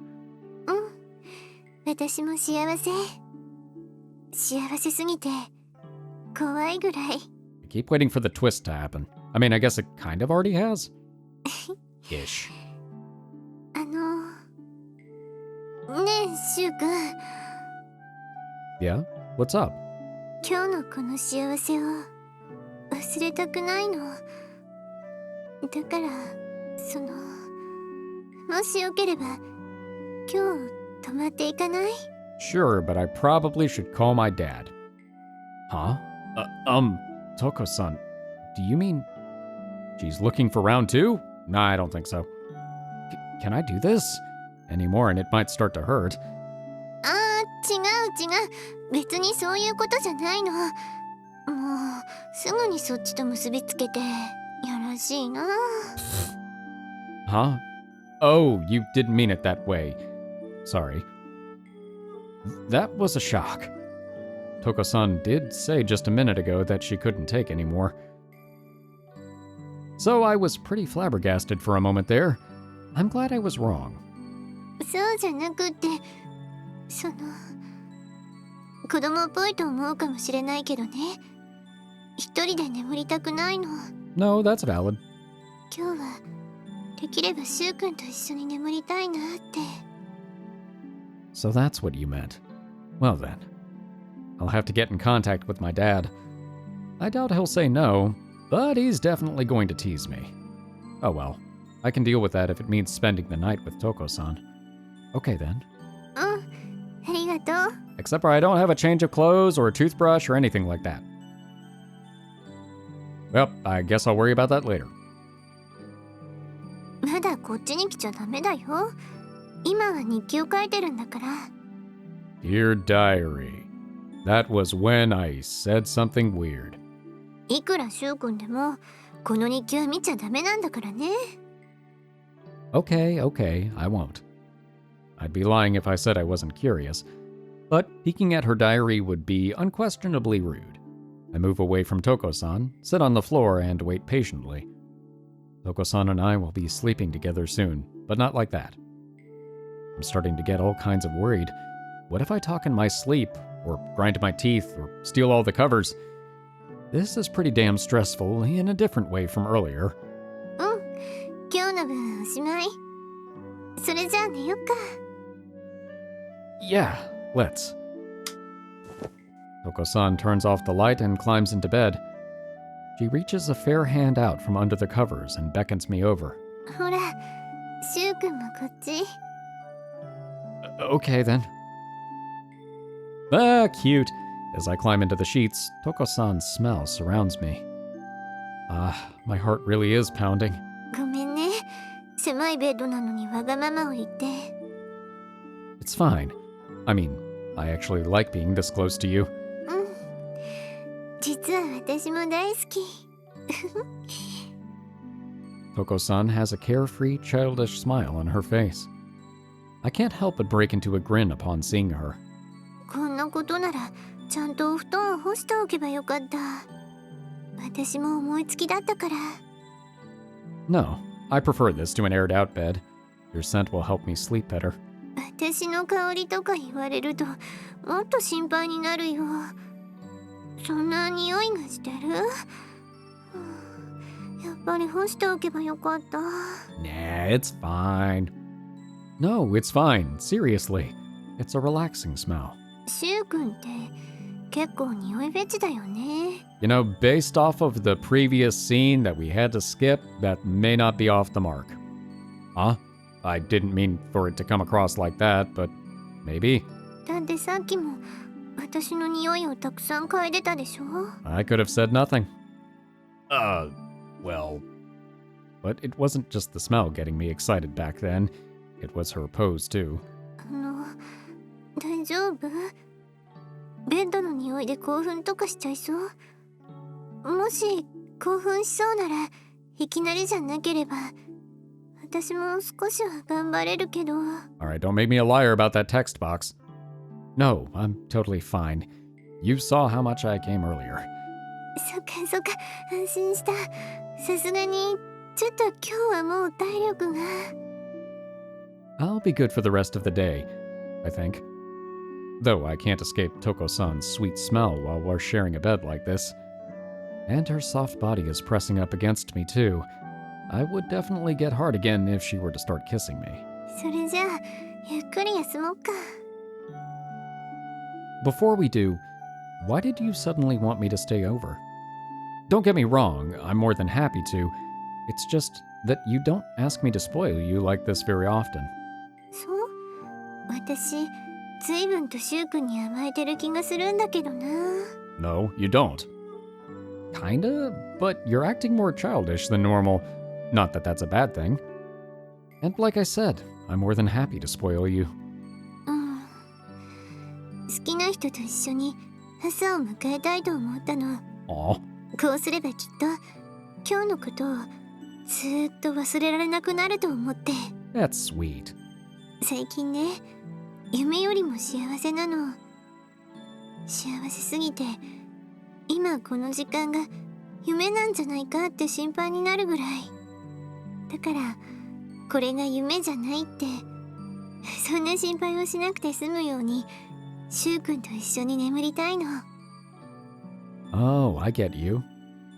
私も幸せ。幸せすぎて怖いぐらい。 I keep waiting for the twist to happen. I mean, I guess it kind of already has. Ish. ねえ、シュウ君。 Yeah? What's up? 今日のこの幸せを忘れたくないの。だから、もしよければ、今日泊まっていかない？ Sure, but I probably should call my dad. Huh? Touko-san, do you mean she's looking for round 2? Nah, I don't think so. Can I do this? Any more and it might start to hurt. あー、別にそういうことじゃないの。もうすぐにそっちと結びつけてやらしいな。 Huh? Oh, you didn't mean it that way. Sorry. That was a shock. Toko-san did say just a minute ago that she couldn't take anymore. So I was pretty flabbergasted for a moment there. I'm glad I was wrong. そうじゃなくって、その子供っぽいと思うかもしれないけどね、一人で眠りたくないの。 No, that's valid. 今日はできればシュウ君と一緒に眠りたいなって。 So that's what you meant. Well then, I'll have to get in contact with my dad. I doubt he'll say no, but he's definitely going to tease me. Oh well, I can deal with that if it means spending the night with Toko-san. Okay then. ありがとう。 Except for I don't have a change of clothes or a toothbrush or anything like that. Well, I guess I'll worry about that later. まだこっちに来ちゃダメだよ。今は日記を書いてるんだから。 Dear Diary, that was when I said something weird. いくらシュウ君でもこの日記は見ちゃダメなんだからね。 Okay, I won't. I'd be lying if I said I wasn't curious, but peeking at her diary would be unquestionably rude. I move away from Toko-san, sit on the floor, and wait patiently. Toko-san and I will be sleeping together soon, but not like that. I'm starting to get all kinds of worried. What if I talk in my sleep, or grind my teeth, or steal all the covers? This is pretty damn stressful in a different way from earlier. 今日の分おしまい。それじゃあ寝よっか。 Yeah, let's. Toko-san turns off the light and climbs into bed. She reaches a fair hand out from under the covers and beckons me over. ほら、シュウ君もこっち。 Okay then. Ah, cute. As I climb into the sheets, Toko-san's smell surrounds me. Ah, my heart really is pounding. ごめんね。狭いベッドなのにわがままを言って。 It's fine. I mean, I actually like being this close to you. 実は私も大好き。 Toko-san has a carefree, childish smile on her face. I can't help but break into a grin upon seeing her. こんなことならちゃんとお布団を干しておけばよかった。私も思いつきだったから。 No, I prefer this to an aired-out bed. Your scent will help me sleep better. 私の香りとか言われるともっと心配になるよ。そんな匂いがしてる？やっぱり干しておけばよかった。 Nah, it's fine. No, it's fine. Seriously. It's a relaxing smell. シュウ君って結構匂いフェチだよね。 You know, based off of the previous scene that we had to skip, that may not be off the mark. Huh? I didn't mean for it to come across like that, but maybe. だってさっきも私の匂いをたくさん嗅いでたでしょ。 I could have said nothing. Well. But it wasn't just the smell getting me excited back then. It was her pose, too. 大丈夫？ベッドの匂いで興奮とかしちゃいそう？もし興奮しそうならいきなりじゃなければ私も少しは頑張れるけど。 Alright, don't make me a liar about that text box. No, I'm totally fine. You saw how much I came earlier. そっかそっか、安心した。さすがにちょっと今日はもう体力が。 I'll be good for the rest of the day, I think. Though I can't escape Toko-san's sweet smell while we're sharing a bed like this. And her soft body is pressing up against me too. I would definitely get hard again if she were to start kissing me. それじゃあゆっくり休もうか。 Before we do, why did you suddenly want me to stay over? Don't get me wrong, I'm more than happy to. It's just that you don't ask me to spoil you like this very often. そう？私随分とシュウ君に甘えてる気がするんだけどな。 No, you don't. Kinda, but you're acting more childish than normal. Not that that's a bad thing. And like I said, I'm more than happy to spoil you. な人と一緒に朝を迎えたいと思ったの。 Aw. こうすればきっと今日のことをずーっと忘れられなくなると思って。 That's sweet. 最近ね、夢よりも幸せなの。幸せすぎて今この時間が夢なんじゃないかって心配になるぐらいだから、これが夢じゃないってそんな心配をしなくて済むようにシュウくんと一緒に眠りたいの。 Oh, I get you.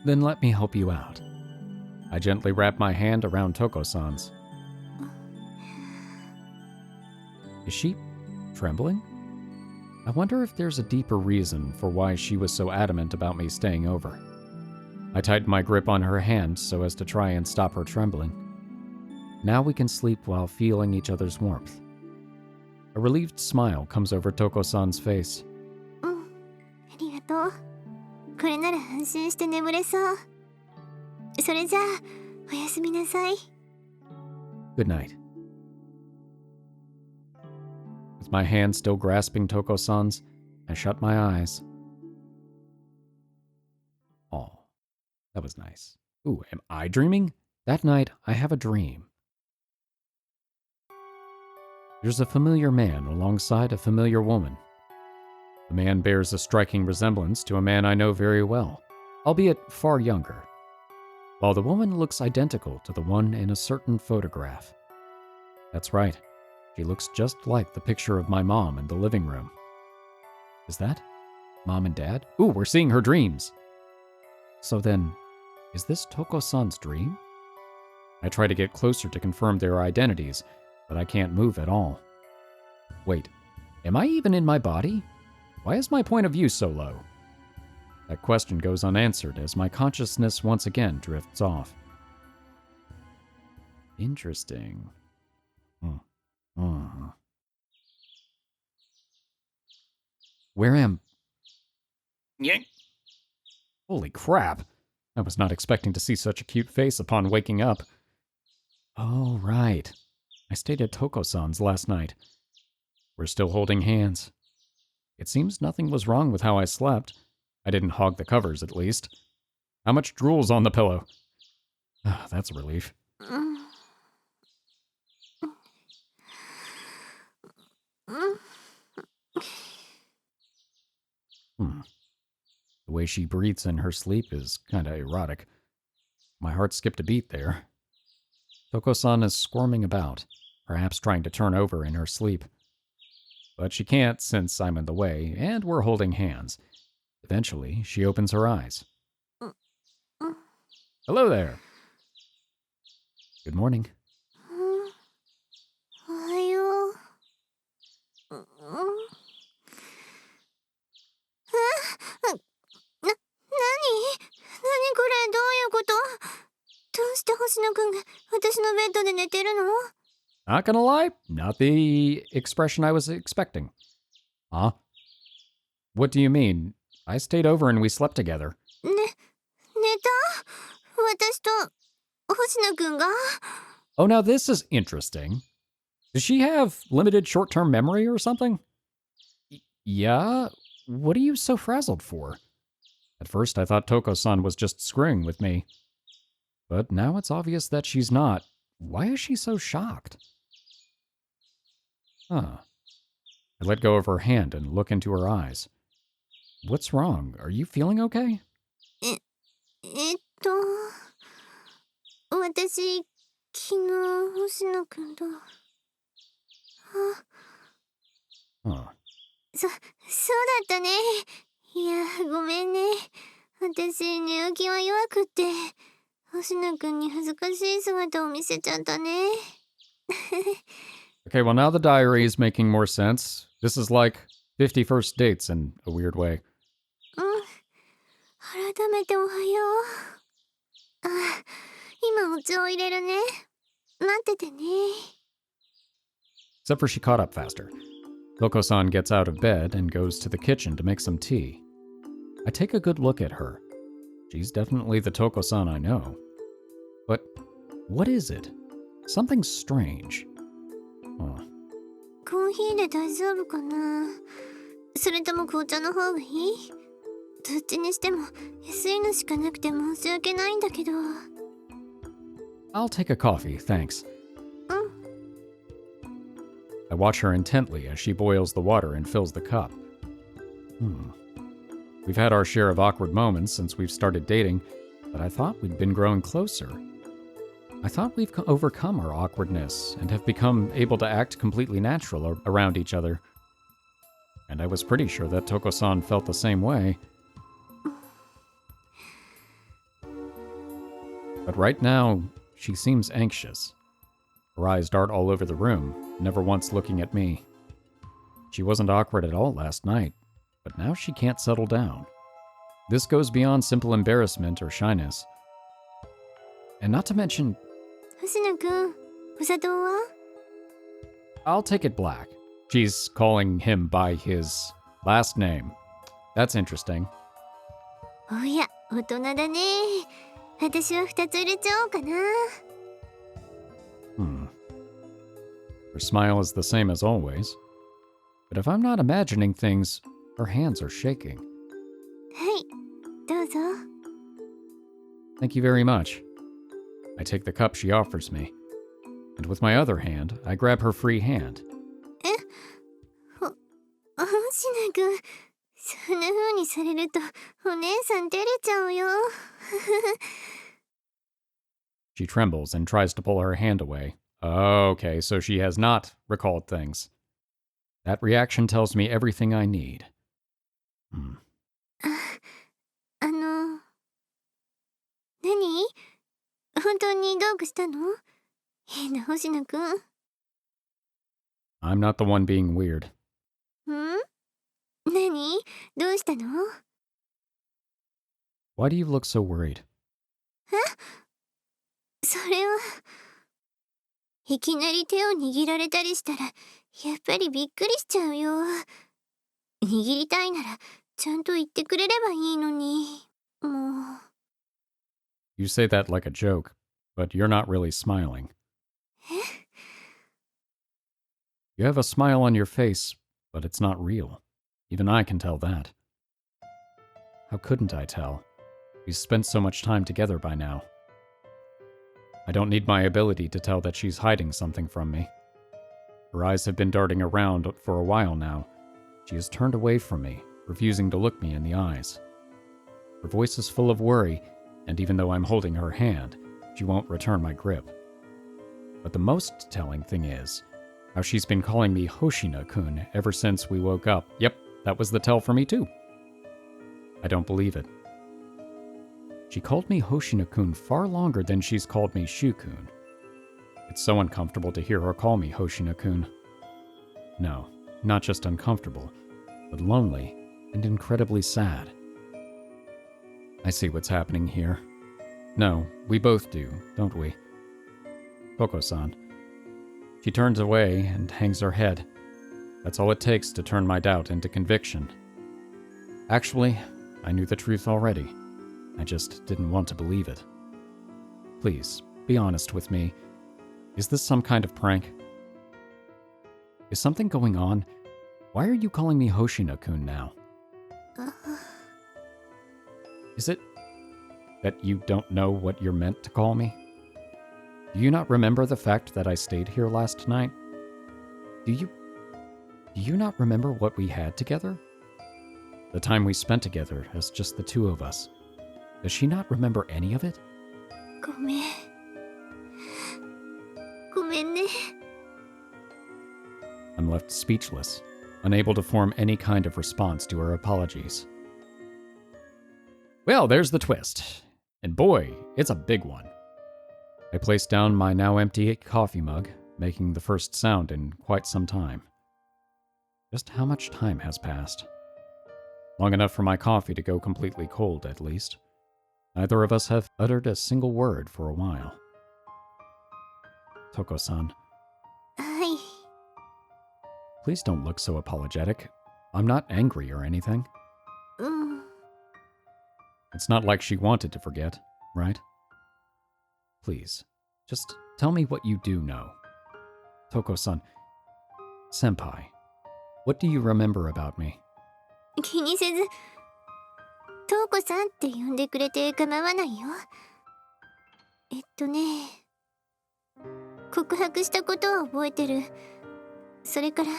Then let me help you out. I gently wrap my hand around Toko-san's. Is she trembling? I wonder if there's a deeper reason for why she was so adamant about me staying over. I tighten my grip on her hand so as to try and stop her trembling. Now we can sleep while feeling each other's warmth. A relieved smile comes over Toko-san's face. うん、ありがとう。これなら安心して眠れそう。それじゃあおやすみなさい。 Good night. With my hand still grasping Toko-san's, I shut my eyes. Oh, that was nice. Ooh, am I dreaming? That night, I have a dream. There's a familiar man alongside a familiar woman. The man bears a striking resemblance to a man I know very well, albeit far younger, while the woman looks identical to the one in a certain photograph. That's right. She looks just like the picture of my mom in the living room. Is that Mom and Dad? Ooh, we're seeing her dreams. So then, is this Toko-san's dream? I try to get closer to confirm their identities, but I can't move at all. Wait, am I even in my body? Why is my point of view so low? That question goes unanswered as my consciousness once again drifts off. Interesting. Where am... Yank! Holy crap! I was not expecting to see such a cute face upon waking up. Oh, right. I stayed at Toko-san's last night. We're still holding hands. It seems nothing was wrong with how I slept. I didn't hog the covers, at least. How much drool's on the pillow? Ah, that's a relief. The way she breathes in her sleep is kinda erotic. My heart skipped a beat there. Toko-san is squirming about, perhaps trying to turn over in her sleep. But she can't since I'm in the way, and we're holding hands. Eventually, she opens her eyes. Hello there. Good morning. おはよう。何これ、どういうこと？どうして星野くんが私のベッドで寝てるの？ Not gonna lie, not the expression I was expecting. Huh? What do you mean? I stayed over and we slept together. 寝た？私と星野くんが？ Oh, now this is interesting. Does she have limited short-term memory or something? Yeah? What are you so frazzled for? At first I thought Toko-san was just screwing with me. But now it's obvious that she's not. Why is she so shocked? Huh. I let go of her hand and look into her eyes. What's wrong? Are you feeling okay? 私、昨日星野くんと。Huh. そうだったね。いや、ごめんね。私、寝起きは弱くって、星野くんに恥ずかしい姿を見せちゃったね。Okay, well now the diary is making more sense. This is like 51st dates in a weird way. 改めておはよう。今お茶を入れるね。待っててね。 Except for she caught up faster. Toko-san gets out of bed and goes to the kitchen to make some tea. I take a good look at her. She's definitely the Toko-san I know. But what is it? Something strange. Huh. コーヒーで大丈夫かな？それとも紅茶の方がいい？どっちにしても安いのしかなくて申し訳ないんだけど。I'll take a coffee, thanks. うん。 I watch her intently as she boils the water and fills the cup. We've had our share of awkward moments since we've started dating, but I thought we'd been growing closer. I thought we've overcome our awkwardness and have become able to act completely natural around each other. And I was pretty sure that Touko-san felt the same way. But right now, she seems anxious. Her eyes dart all over the room, never once looking at me. She wasn't awkward at all last night, but now she can't settle down. This goes beyond simple embarrassment or shyness. And not to mention... 星野くん、お砂糖は？ I'll take it black. She's calling him by his last name. That's interesting. おや、大人だね。私は2つ入れちゃおうかな。Her smile is the same as always. But if I'm not imagining things, her hands are shaking. はい、どうぞ。Thank you very much. I take the cup she offers me. And with my other hand, I grab her free hand. 星野くん、そんな風にされるとお姉さん照れちゃうよ。She trembles and tries to pull her hand away. Okay, so she has not recalled things. That reaction tells me everything I need. 何？本当にどうかしたの？変な星野くん。I'm not the one being weird. 何？どうしたの？ Why do you look so worried? それは。いきなり手を握られたりしたら、やっぱりびっくりしちゃうよ。握りたいなら、ちゃんと言ってくれればいいのに。もう。You say that like a joke, but you're not really smiling. え？ You have a smile on your face, but it's not real. Even I can tell that. How couldn't I tell? We've spent so much time together by now. I don't need my ability to tell that she's hiding something from me. Her eyes have been darting around for a while now. She has turned away from me, refusing to look me in the eyes. Her voice is full of worry, and even though I'm holding her hand, she won't return my grip. But the most telling thing is how she's been calling me Hoshina-kun ever since we woke up. Yep, that was the tell for me too. I don't believe it. She called me Hoshina-kun far longer than she's called me Shu-kun. It's so uncomfortable to hear her call me Hoshina-kun. No, not just uncomfortable, but lonely and incredibly sad. I see what's happening here. No, we both do, don't we? Touko-san. She turns away and hangs her head. That's all it takes to turn my doubt into conviction. Actually, I knew the truth already. I just didn't want to believe it. Please, be honest with me. Is this some kind of prank? Is something going on? Why are you calling me Hoshina-kun now? Is it that you don't know what you're meant to call me? Do you not remember the fact that I stayed here last night? Do you not remember what we had together? The time we spent together as just the two of us. Does she not remember any of it? ごめん。ごめんね。 I'm left speechless, unable to form any kind of response to her apologies. Well, there's the twist. And boy, it's a big one. I place down my now empty coffee mug, making the first sound in quite some time. Just how much time has passed? Long enough for my coffee to go completely cold, at least. Neither of us have uttered a single word for a while. Touko-san. はい。 Please don't look so apologetic. I'm not angry or anything. うん。 It's not like she wanted to forget, right? Please, just tell me what you do know. Touko-san. Senpai, what do you remember about me? 気にせず、トウコさんって呼んでくれて構わないよ。告白したことは覚えてる。それから、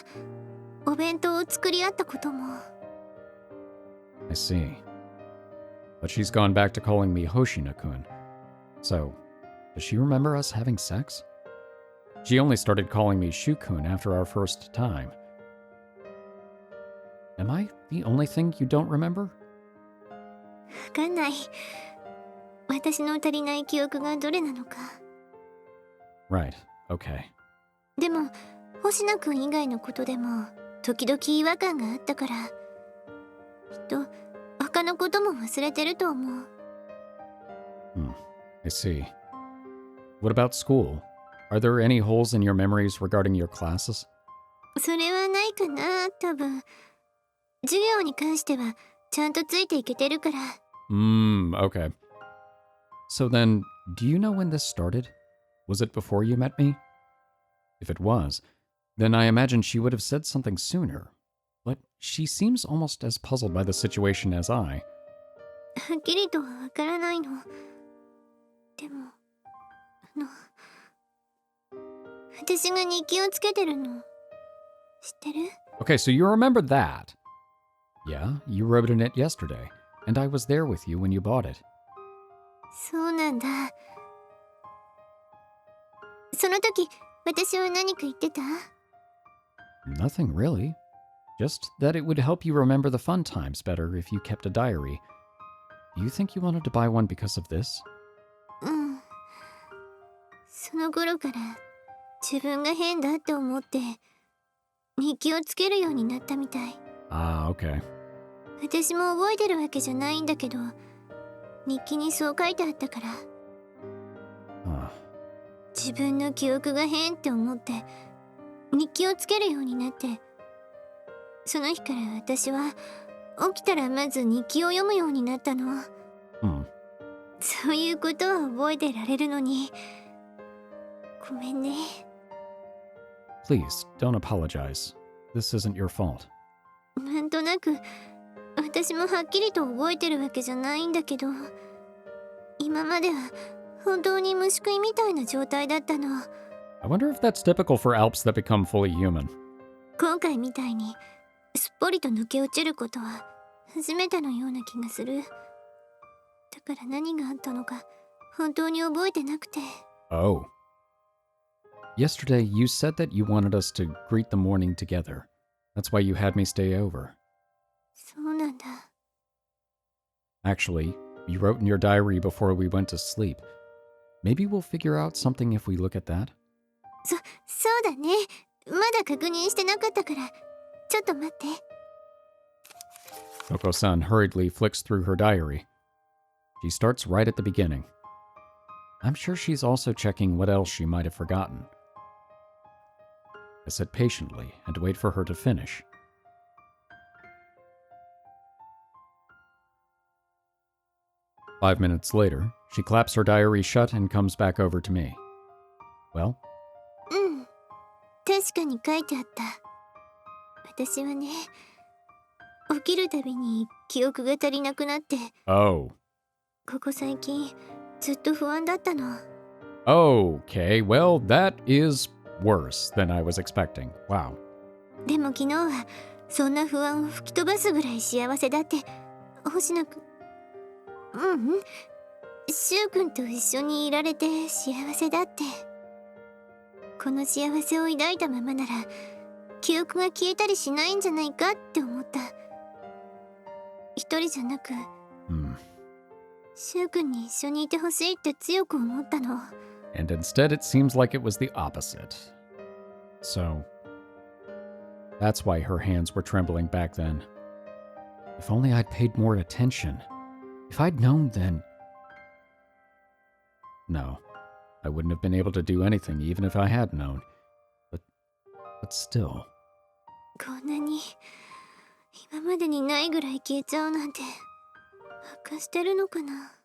お弁当を作り合ったことも。I see. But she's gone back to calling me Hoshina-kun. So, does she remember us having sex? She only started calling me Shu-kun after our first time. Am I the only thing you don't remember? わかんない。私の足りない記憶がどれなのか。Right, okay. でも、星名くん以外のことでも、時々違和感があったから、きっと、他のことも忘れてると思う。I see. What about school? Are there any holes in your memories regarding your classes? それはないかな、多分。授業に関しては、ちゃんとついていけてるから。Okay. So then, do you know when this started? Was it before you met me? If it was, then I imagine she would have said something sooner. But she seems almost as puzzled by the situation as I. はっきりとはわからないの。でも、私が日記をつけてるの、知ってる？ Okay, so you remember that. Yeah, you wrote in it yesterday, and I was there with you when you bought it. そうなんだ。その時、私は何か言ってた？ Nothing really. Just that it would help you remember the fun times better if you kept a diary. Do you think you wanted to buy one because of this? うん。その頃から自分が変だって思って日記をつけるようになったみたい。Ah, okay. 私も覚えてるわけじゃないんだけど、日記にそう書いてあったから。自分の記憶が変って思って日記をつけるようになって、その日から私は起きたらまず日記を読むようになったの。そういうことは覚えてられるのに、ごめんね。Please, don't apologize. This isn't your fault. なんとなく私もはっきりと覚えてるわけじゃないんだけど、今までは本当に虫食いみたいな状態だったの。I wonder if that's typical for Alps that become fully human. 今回みたいにすっぽりと抜け落ちることは初めてのような気がする。だから何があったのか本当に覚えてなくて。Oh. Yesterday, you said that you wanted us to greet the morning together. That's why you had me stay over. そうなんだ。Actually, you wrote in your diary before we went to sleep. Maybe we'll figure out something if we look at that? そうだね。まだ確認してなかったから、ちょっと待って。Toko-san hurriedly flicks through her diary. She starts right at the beginning. I'm sure she's also checking what else she might have forgotten. I sit patiently and wait for her to finish. Five minutes later, she claps her diary shut and comes back over to me. Well? うん。確かに書いてあった。私はね、起きるたびに記憶が足りなくなって。Oh. ここ最近、ずっと不安だったの。Okay, well, that is worse than I was expecting. Wow. でも昨日は、そんな不安を吹き飛ばすぐらい幸せだって、星野くん。シュウくんと一緒にいられて幸せだって。この幸せを抱いたままなら、記憶が消えたりしないんじゃないかって思った。一人じゃなく、シュウくんに一緒にいてほしいって強く思ったの。And instead it seems like it was the opposite. So, that's why her hands were trembling back then. If only I'd paid more attention. If I'd known then... No, I wouldn't have been able to do anything even if I had known. But still... こんなに今までにないぐらい消えちゃうなんて悪化してるのかな。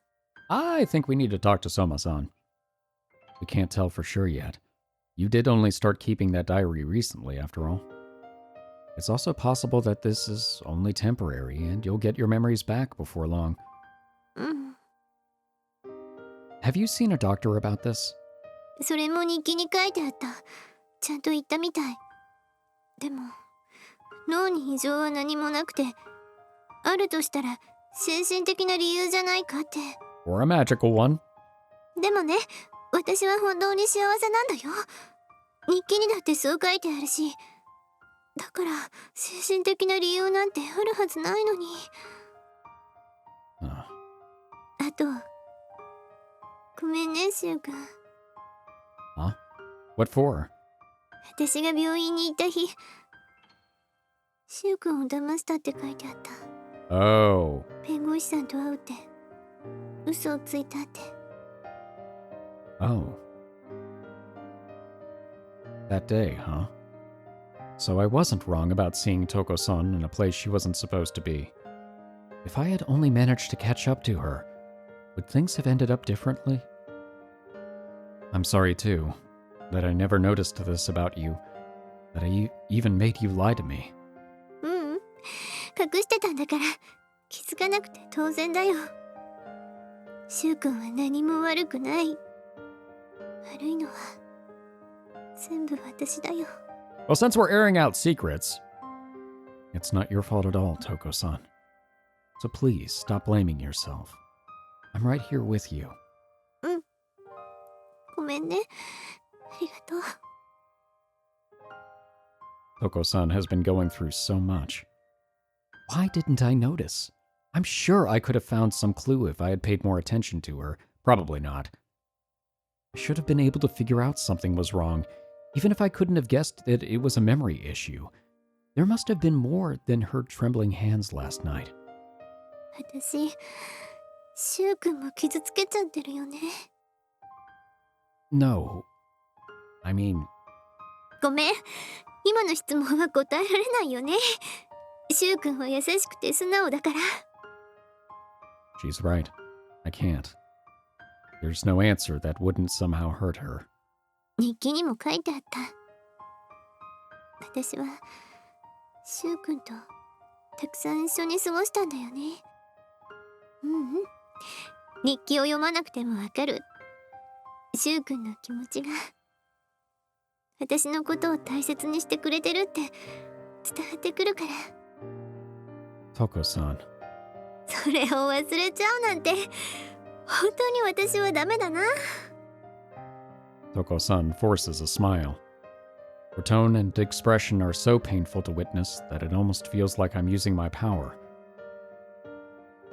I think we need to talk to Soma-san. We can't tell for sure yet. You did only start keeping that diary recently, after all. It's also possible that this is only temporary and you'll get your memories back before long. うん。 Have you seen a doctor about this? それも日記に書いてあった。ちゃんと言ったみたい。でも、脳に異常は何もなくて、あるとしたら精神的な理由じゃないかって。 Or a magical one? でもね、私は本当に幸せなんだよ。日記にだってそう書いてあるし。だから精神的な理由なんてあるはずないのに。あと、ごめんね、シュウ君。Huh? What for? 私が病院に行った日、シュウ君を騙したって書いてあった。Oh. 弁護士さんと会うって、嘘をついたって。Oh. That day, huh? So I wasn't wrong about seeing Touko-san in a place she wasn't supposed to be. If I had only managed to catch up to her, would things have ended up differently? I'm sorry too, that I never noticed this about you, that I even made you lie to me. ううん、隠してたんだから気づかなくて当然だよ。シュウ君は何も悪くない。悪いのは全部私だよ。 Well, since we're airing out secrets, it's not your fault at all, Touko-san. So please, stop blaming yourself. I'm right here with you. うん。ごめんね。ありがとう。 Touko-san has been going through so much. Why didn't I notice? I'm sure I could have found some clue if I had paid more attention to her. Probably not. I should have been able to figure out something was wrong, even if I couldn't have guessed that it was a memory issue. There must have been more than her trembling hands last night. 私、シュウ君も傷つけちゃってるよね。No. I mean... ごめん。今の質問は答えられないよね。シュウ君は優しくて素直だから。She's right. I can't. There's no answer that wouldn't somehow hurt her. 日記にも書いてあった。私はシュウ君とたくさん一緒に過ごしたんだよね。うんうん。日記を読まなくてもわかる。シュウ君の気持ちが私のことを大切にしてくれてるって伝わってくるから。Touko-san. それを忘れちゃうなんて本当に私はダメだな。 Touko-san forces a smile. Her tone and expression are so painful to witness that it almost feels like I'm using my power.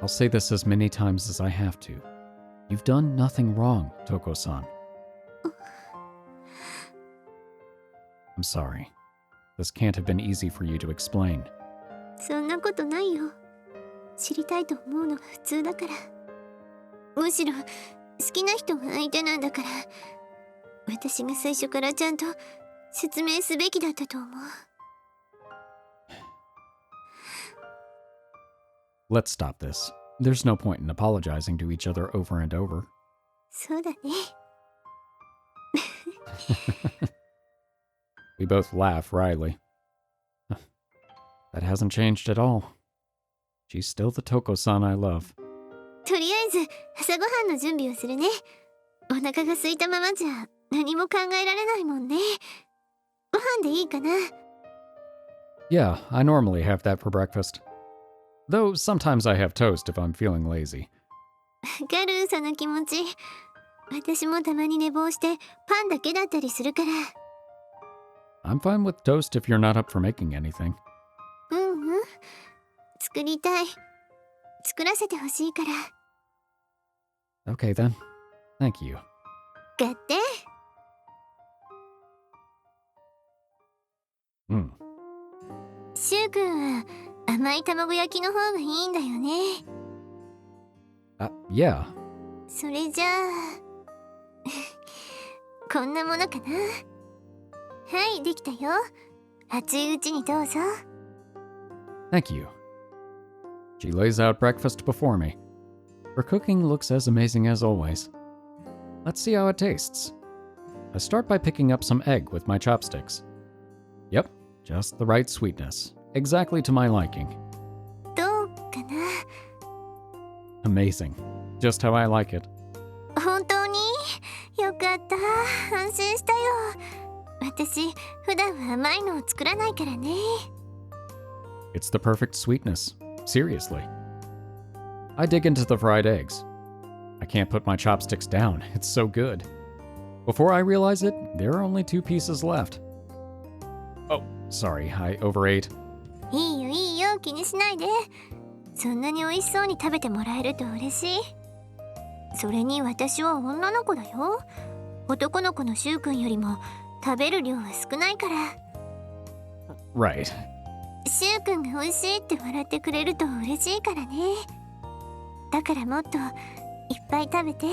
I'll say this as many times as I have to. You've done nothing wrong, Touko-san. I'm sorry. This can't have been easy for you to explain. そんなことないよ。知りたいと思うのが普通だから。むしろ好きな人が相手なんだから、私が最初からちゃんと説明すべきだったと思う。 Let's stop this. There's no point in apologizing to each other over and over. そうだね。We both laugh wryly. That hasn't changed at all. She's still the Touko-san I love. とりあえず朝ごはんの準備をするね。お腹が空いたままじゃ何も考えられないもんね。ご飯でいいかな？ Yeah, I normally have that for breakfast. Though sometimes I have toast if I'm feeling lazy. わかる、その気持ち。私もたまに寝坊してパンだけだったりするから。 I'm fine with toast if you're not up for making anything. うんうん。作りたい。作らせてほしいから。 Okay then. Thank you. 買って。シュウ君は甘い卵焼きの方がいいんだよね。Yeah. それじゃあこんなものかな。はい、できたよ。熱いうちにどうぞ。 Thank you. She lays out breakfast before me. Her cooking looks as amazing as always. Let's see how it tastes. I start by picking up some egg with my chopsticks. Yep, Just the right sweetness. Exactly to my liking. どうかな。 Amazing. Just how I like it. 本当によかった。安心したよ。私、普段は甘いのを作らないからね。 It's the perfect sweetness. Seriously. I dig into the fried eggs. I can't put my chopsticks down. It's so good. Before I realize it, there are only 2 pieces left. Oh, sorry, I overate. いいよいいよ、気にしないで。そんなに美味しそうに食べてもらえると嬉しい。それに私は女の子だよ。男の子のシュウ君よりも食べる量は少ないから。 Right. シュウ君が美味しいって笑ってくれると嬉しいからね。だからもっといっぱい食べて。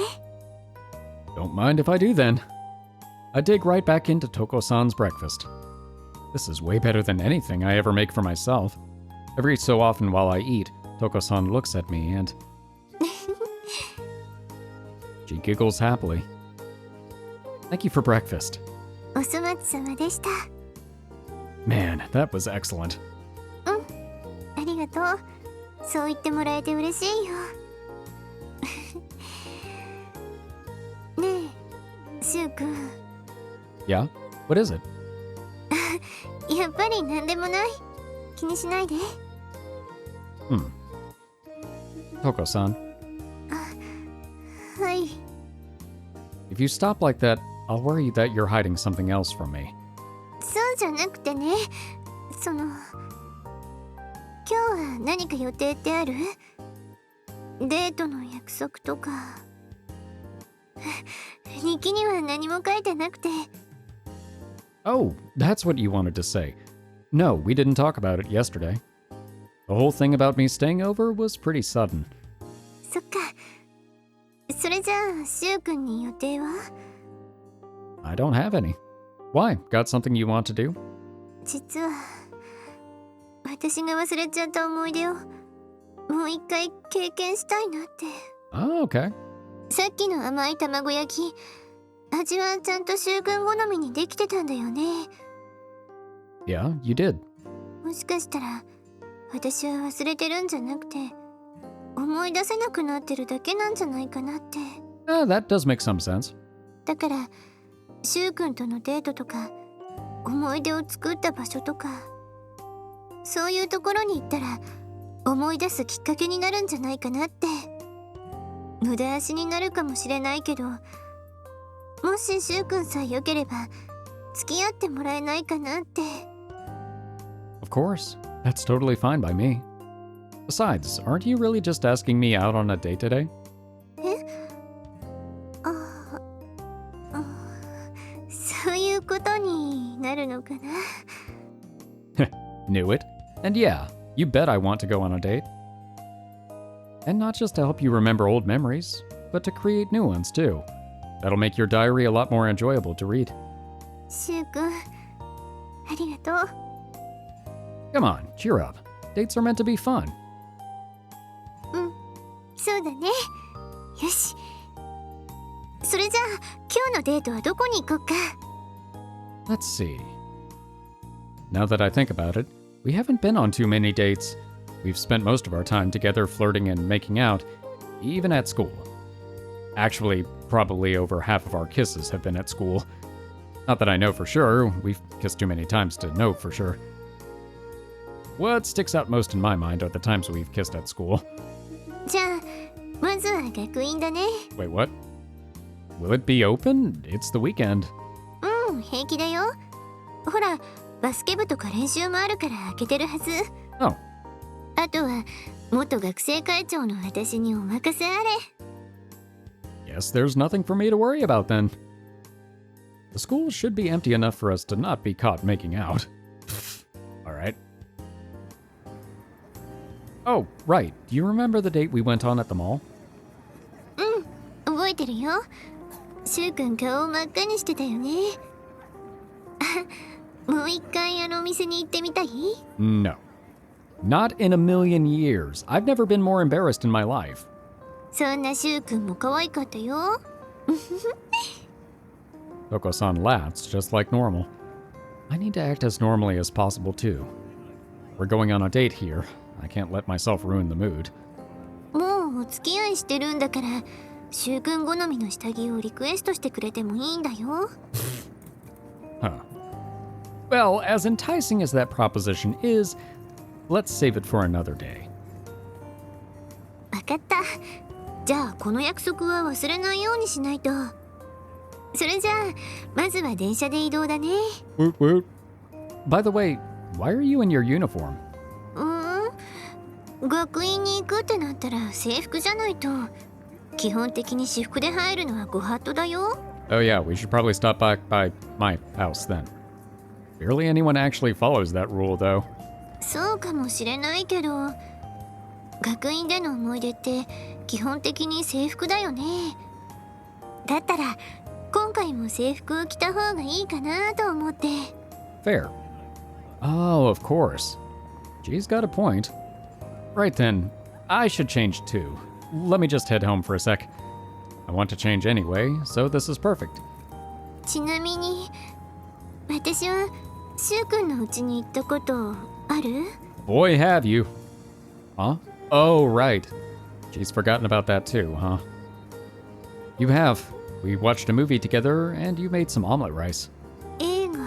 Don't mind if I do then. I dig right back into Touko-san's breakfast. This is way better than anything I ever make for myself. Every so often while I eat, Touko-san looks at me and she giggles happily. Thank you for breakfast. お粗末様でした。 Man, that was excellent. ありがとう。そう言ってもらえて嬉しいよ。ねえ、シュウ君。 Yeah? What is it? やっぱり何でもない。気にしないで。 Touko-san, はい。 if you stop like that, I'll worry that you're hiding something else from me. そうじゃなくてね。今日は何か予定ってある？デートの約束とか。日記には何も書いてなくて。 Oh, that's what you wanted to say. No, we didn't talk about it yesterday. The whole thing about me staying over was pretty sudden. そっか。それじゃあ、シュウ君に予定は？ I don't have any. Why? Got something you want to do? 実は、私が忘れちゃった思い出をもう一回経験したいなって。 Oh, okay. さっきの甘い卵焼き、味はちゃんとシュウ君好みにできてたんだよね。 Yeah, you did. もしかしたら私は忘れてるんじゃなくて思い出せなくなってるだけなんじゃないかなって。 That does make some sense. だからシュウ君とのデートとか思い出を作った場所とかそういうところに行ったら思い出すきっかけになるんじゃないかなって。無駄足になるかもしれないけど、もしシュウ君さえ良ければ付き合ってもらえないかなって。 Of course. That's totally fine by me. Besides, aren't you really just asking me out on a date today? そういうことになるのかな。 Knew it. And yeah, you bet I want to go on a date. And not just to help you remember old memories, but to create new ones too. That'll make your diary a lot more enjoyable to read. シュウ君、ありがとう。 Come on, cheer up. Dates are meant to be fun. そうだね。よし。それじゃあ今日のデートはどこに行こうか。 Let's see. Now that I think about it, we haven't been on too many dates. We've spent most of our time together flirting and making out, even at school. Actually, probably over half of our kisses have been at school. Not that I know for sure, we've kissed too many times to know for sure. What sticks out most in my mind are the times we've kissed at school. じゃあまずは学院だね。 Wait, what? Will it be open? It's the weekend. 平気だよ。ほら、バスケ部とか練習もあるから開けてるはず。 Oh, あとは元学生会長の私にお任せあれ。 guess there's nothing for me to worry about then. The school should be empty enough for us to not be caught making out. Alright. Oh, right. Do you remember the date we went on at the mall? 覚えてるよ。シュウ君顔を真っ赤にしてたよね。もう一回あのお店に行ってみたい？ No. Not in a million years. I've never been more embarrassed in my life. そんなシュウ君も可愛かったよ。 Touko-san laughs just like normal. I need to act as normally as possible too. We're going on a date here. I can't let myself ruin the mood. もうお付き合いしてるんだから、シュウ君好みの下着をリクエストしてくれてもいいんだよ。Huh. Well, as enticing as that proposition is, let's save it for another day. わかった。じゃあこの約束は忘れないようにしないと。それじゃあ、まずは電車で移動だね。Woot woot. By the way, why are you in your uniform? 学院に行くってなったら制服じゃないと。基本的に私服で入るのはご法度だよ。Oh yeah, we should probably stop by my house then. Barely anyone actually follows that rule though. そうかもしれないけど、学院での思い出って基本的に制服だよね。だったら今回も制服を着た方がいいかなと思って。Fair. Oh, of course. She's got a point. Right then, I should change too. Let me just head home for a sec. I want to change anyway, so this is perfect. ちなみに、私はシュウ君の家に行ったことある？ Boy, have you. Huh? Oh, right. She's forgotten about that too, huh? You have. We watched a movie together, and you made some omelet rice. 映画。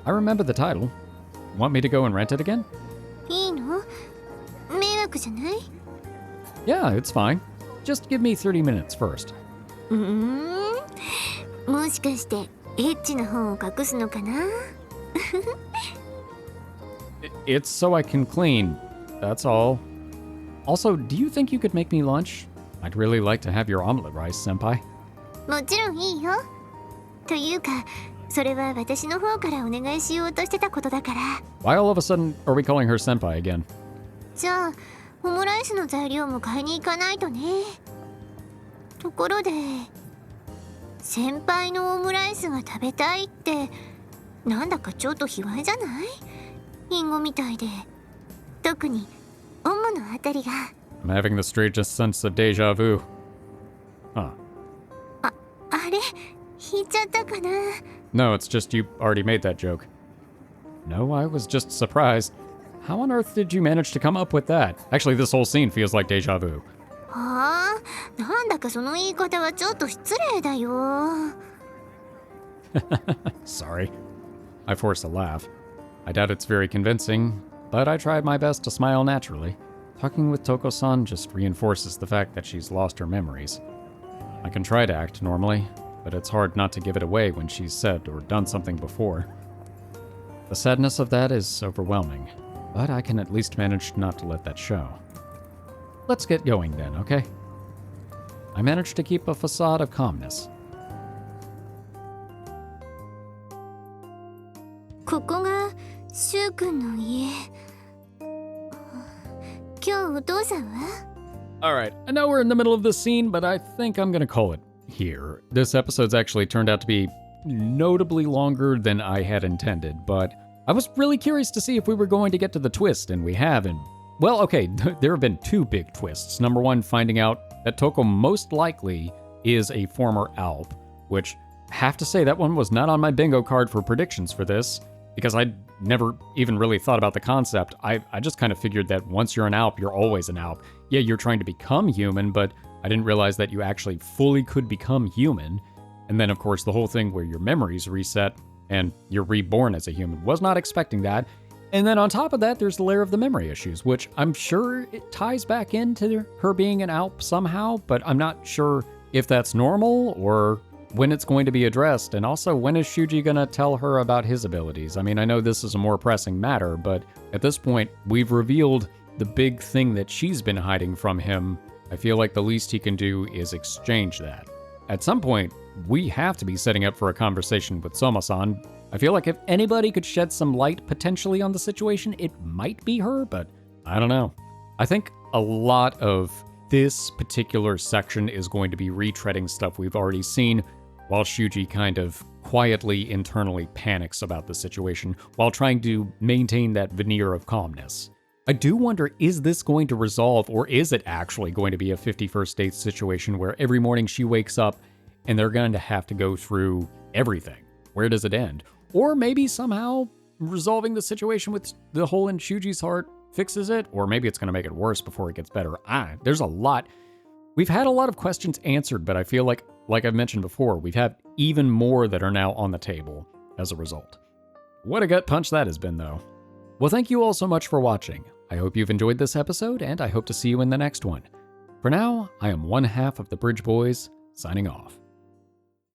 I remember the title. Want me to go and rent it again? いいの？迷惑じゃない？ Yeah, it's fine. Just give me 30 minutes first. もしかしてエッチな本を隠すのかな？ It's so I can clean. That's all. Also, do you think you could make me lunch? I'd really like to have your omelet rice, senpai. もちろんいいよ。というか、それは私の方からお願いしようとしてたことだから。Why all of a sudden are we calling her senpai again? じゃあ、オムライスの材料も買いに行かないとね。ところで、先輩のオムライスが食べたいって、なんだかちょっと卑猥じゃない？リンゴみたいで。特に、オムのあたりが。I'm having the strangest sense of deja vu. Huh. あれ？引いちゃったかな？ No, it's just you already made that joke. No, I was just surprised. How on earth did you manage to come up with that? Actually, this whole scene feels like deja vu. はあ、なんだかその言い方はちょっと失礼だよ。Sorry. I forced a laugh. I doubt it's very convincing, but I tried my best to smile naturally. Talking with Touko-san just reinforces the fact that she's lost her memories. I can try to act normally, but it's hard not to give it away when she's said or done something before. The sadness of that is overwhelming, but I can at least manage not to let that show. Let's get going then, okay? I managed to keep a facade of calmness. ここがシュウ君の家。今日お父さんは？ Alright, I know we're in the middle of this scene, but I think I'm gonna call it here. This episode's actually turned out to be notably longer than I had intended, but I was really curious to see if we were going to get to the twist, and we have, and well, okay, there have been two big twists. Number one, finding out that Touko most likely is a former Alp, which, have to say, that one was not on my bingo card for predictions for this, because I'd never even really thought about the concept. I just kind of figured that once you're an Alp, you're always an Alp. Yeah, you're trying to become human, but I didn't realize that you actually fully could become human. And then, of course, the whole thing where your memories reset and you're reborn as a human. Was not expecting that. And then on top of that, there's the layer of the memory issues, which I'm sure it ties back into her being an Alp somehow, but I'm not sure if that's normal or when it's going to be addressed. And also, when is Shuuji gonna tell her about his abilities? I mean, I know this is a more pressing matter, but at this point, we've revealed the big thing that she's been hiding from him. I feel like the least he can do is exchange that. At some point, we have to be setting up for a conversation with Soma-san. I feel like if anybody could shed some light potentially on the situation, it might be her, but I don't know. I think a lot of this particular section is going to be retreading stuff we've already seen, while Shuuji kind of quietly internally panics about the situation while trying to maintain that veneer of calmness. I do wonder, is this going to resolve, or is it actually going to be a 51st Dates situation where every morning she wakes up and they're going to have to go through everything? Where does it end? Or maybe somehow resolving the situation with the hole in Shuuji's heart fixes it, or maybe it's going to make it worse before it gets better. There's a lot. We've had a lot of questions answered, but I feel like I've mentioned before, we've had even more that are now on the table as a result. What a gut punch that has been, though. Well, thank you all so much for watching. I hope you've enjoyed this episode, and I hope to see you in the next one. For now, I am one half of the Bridge Boys, signing off.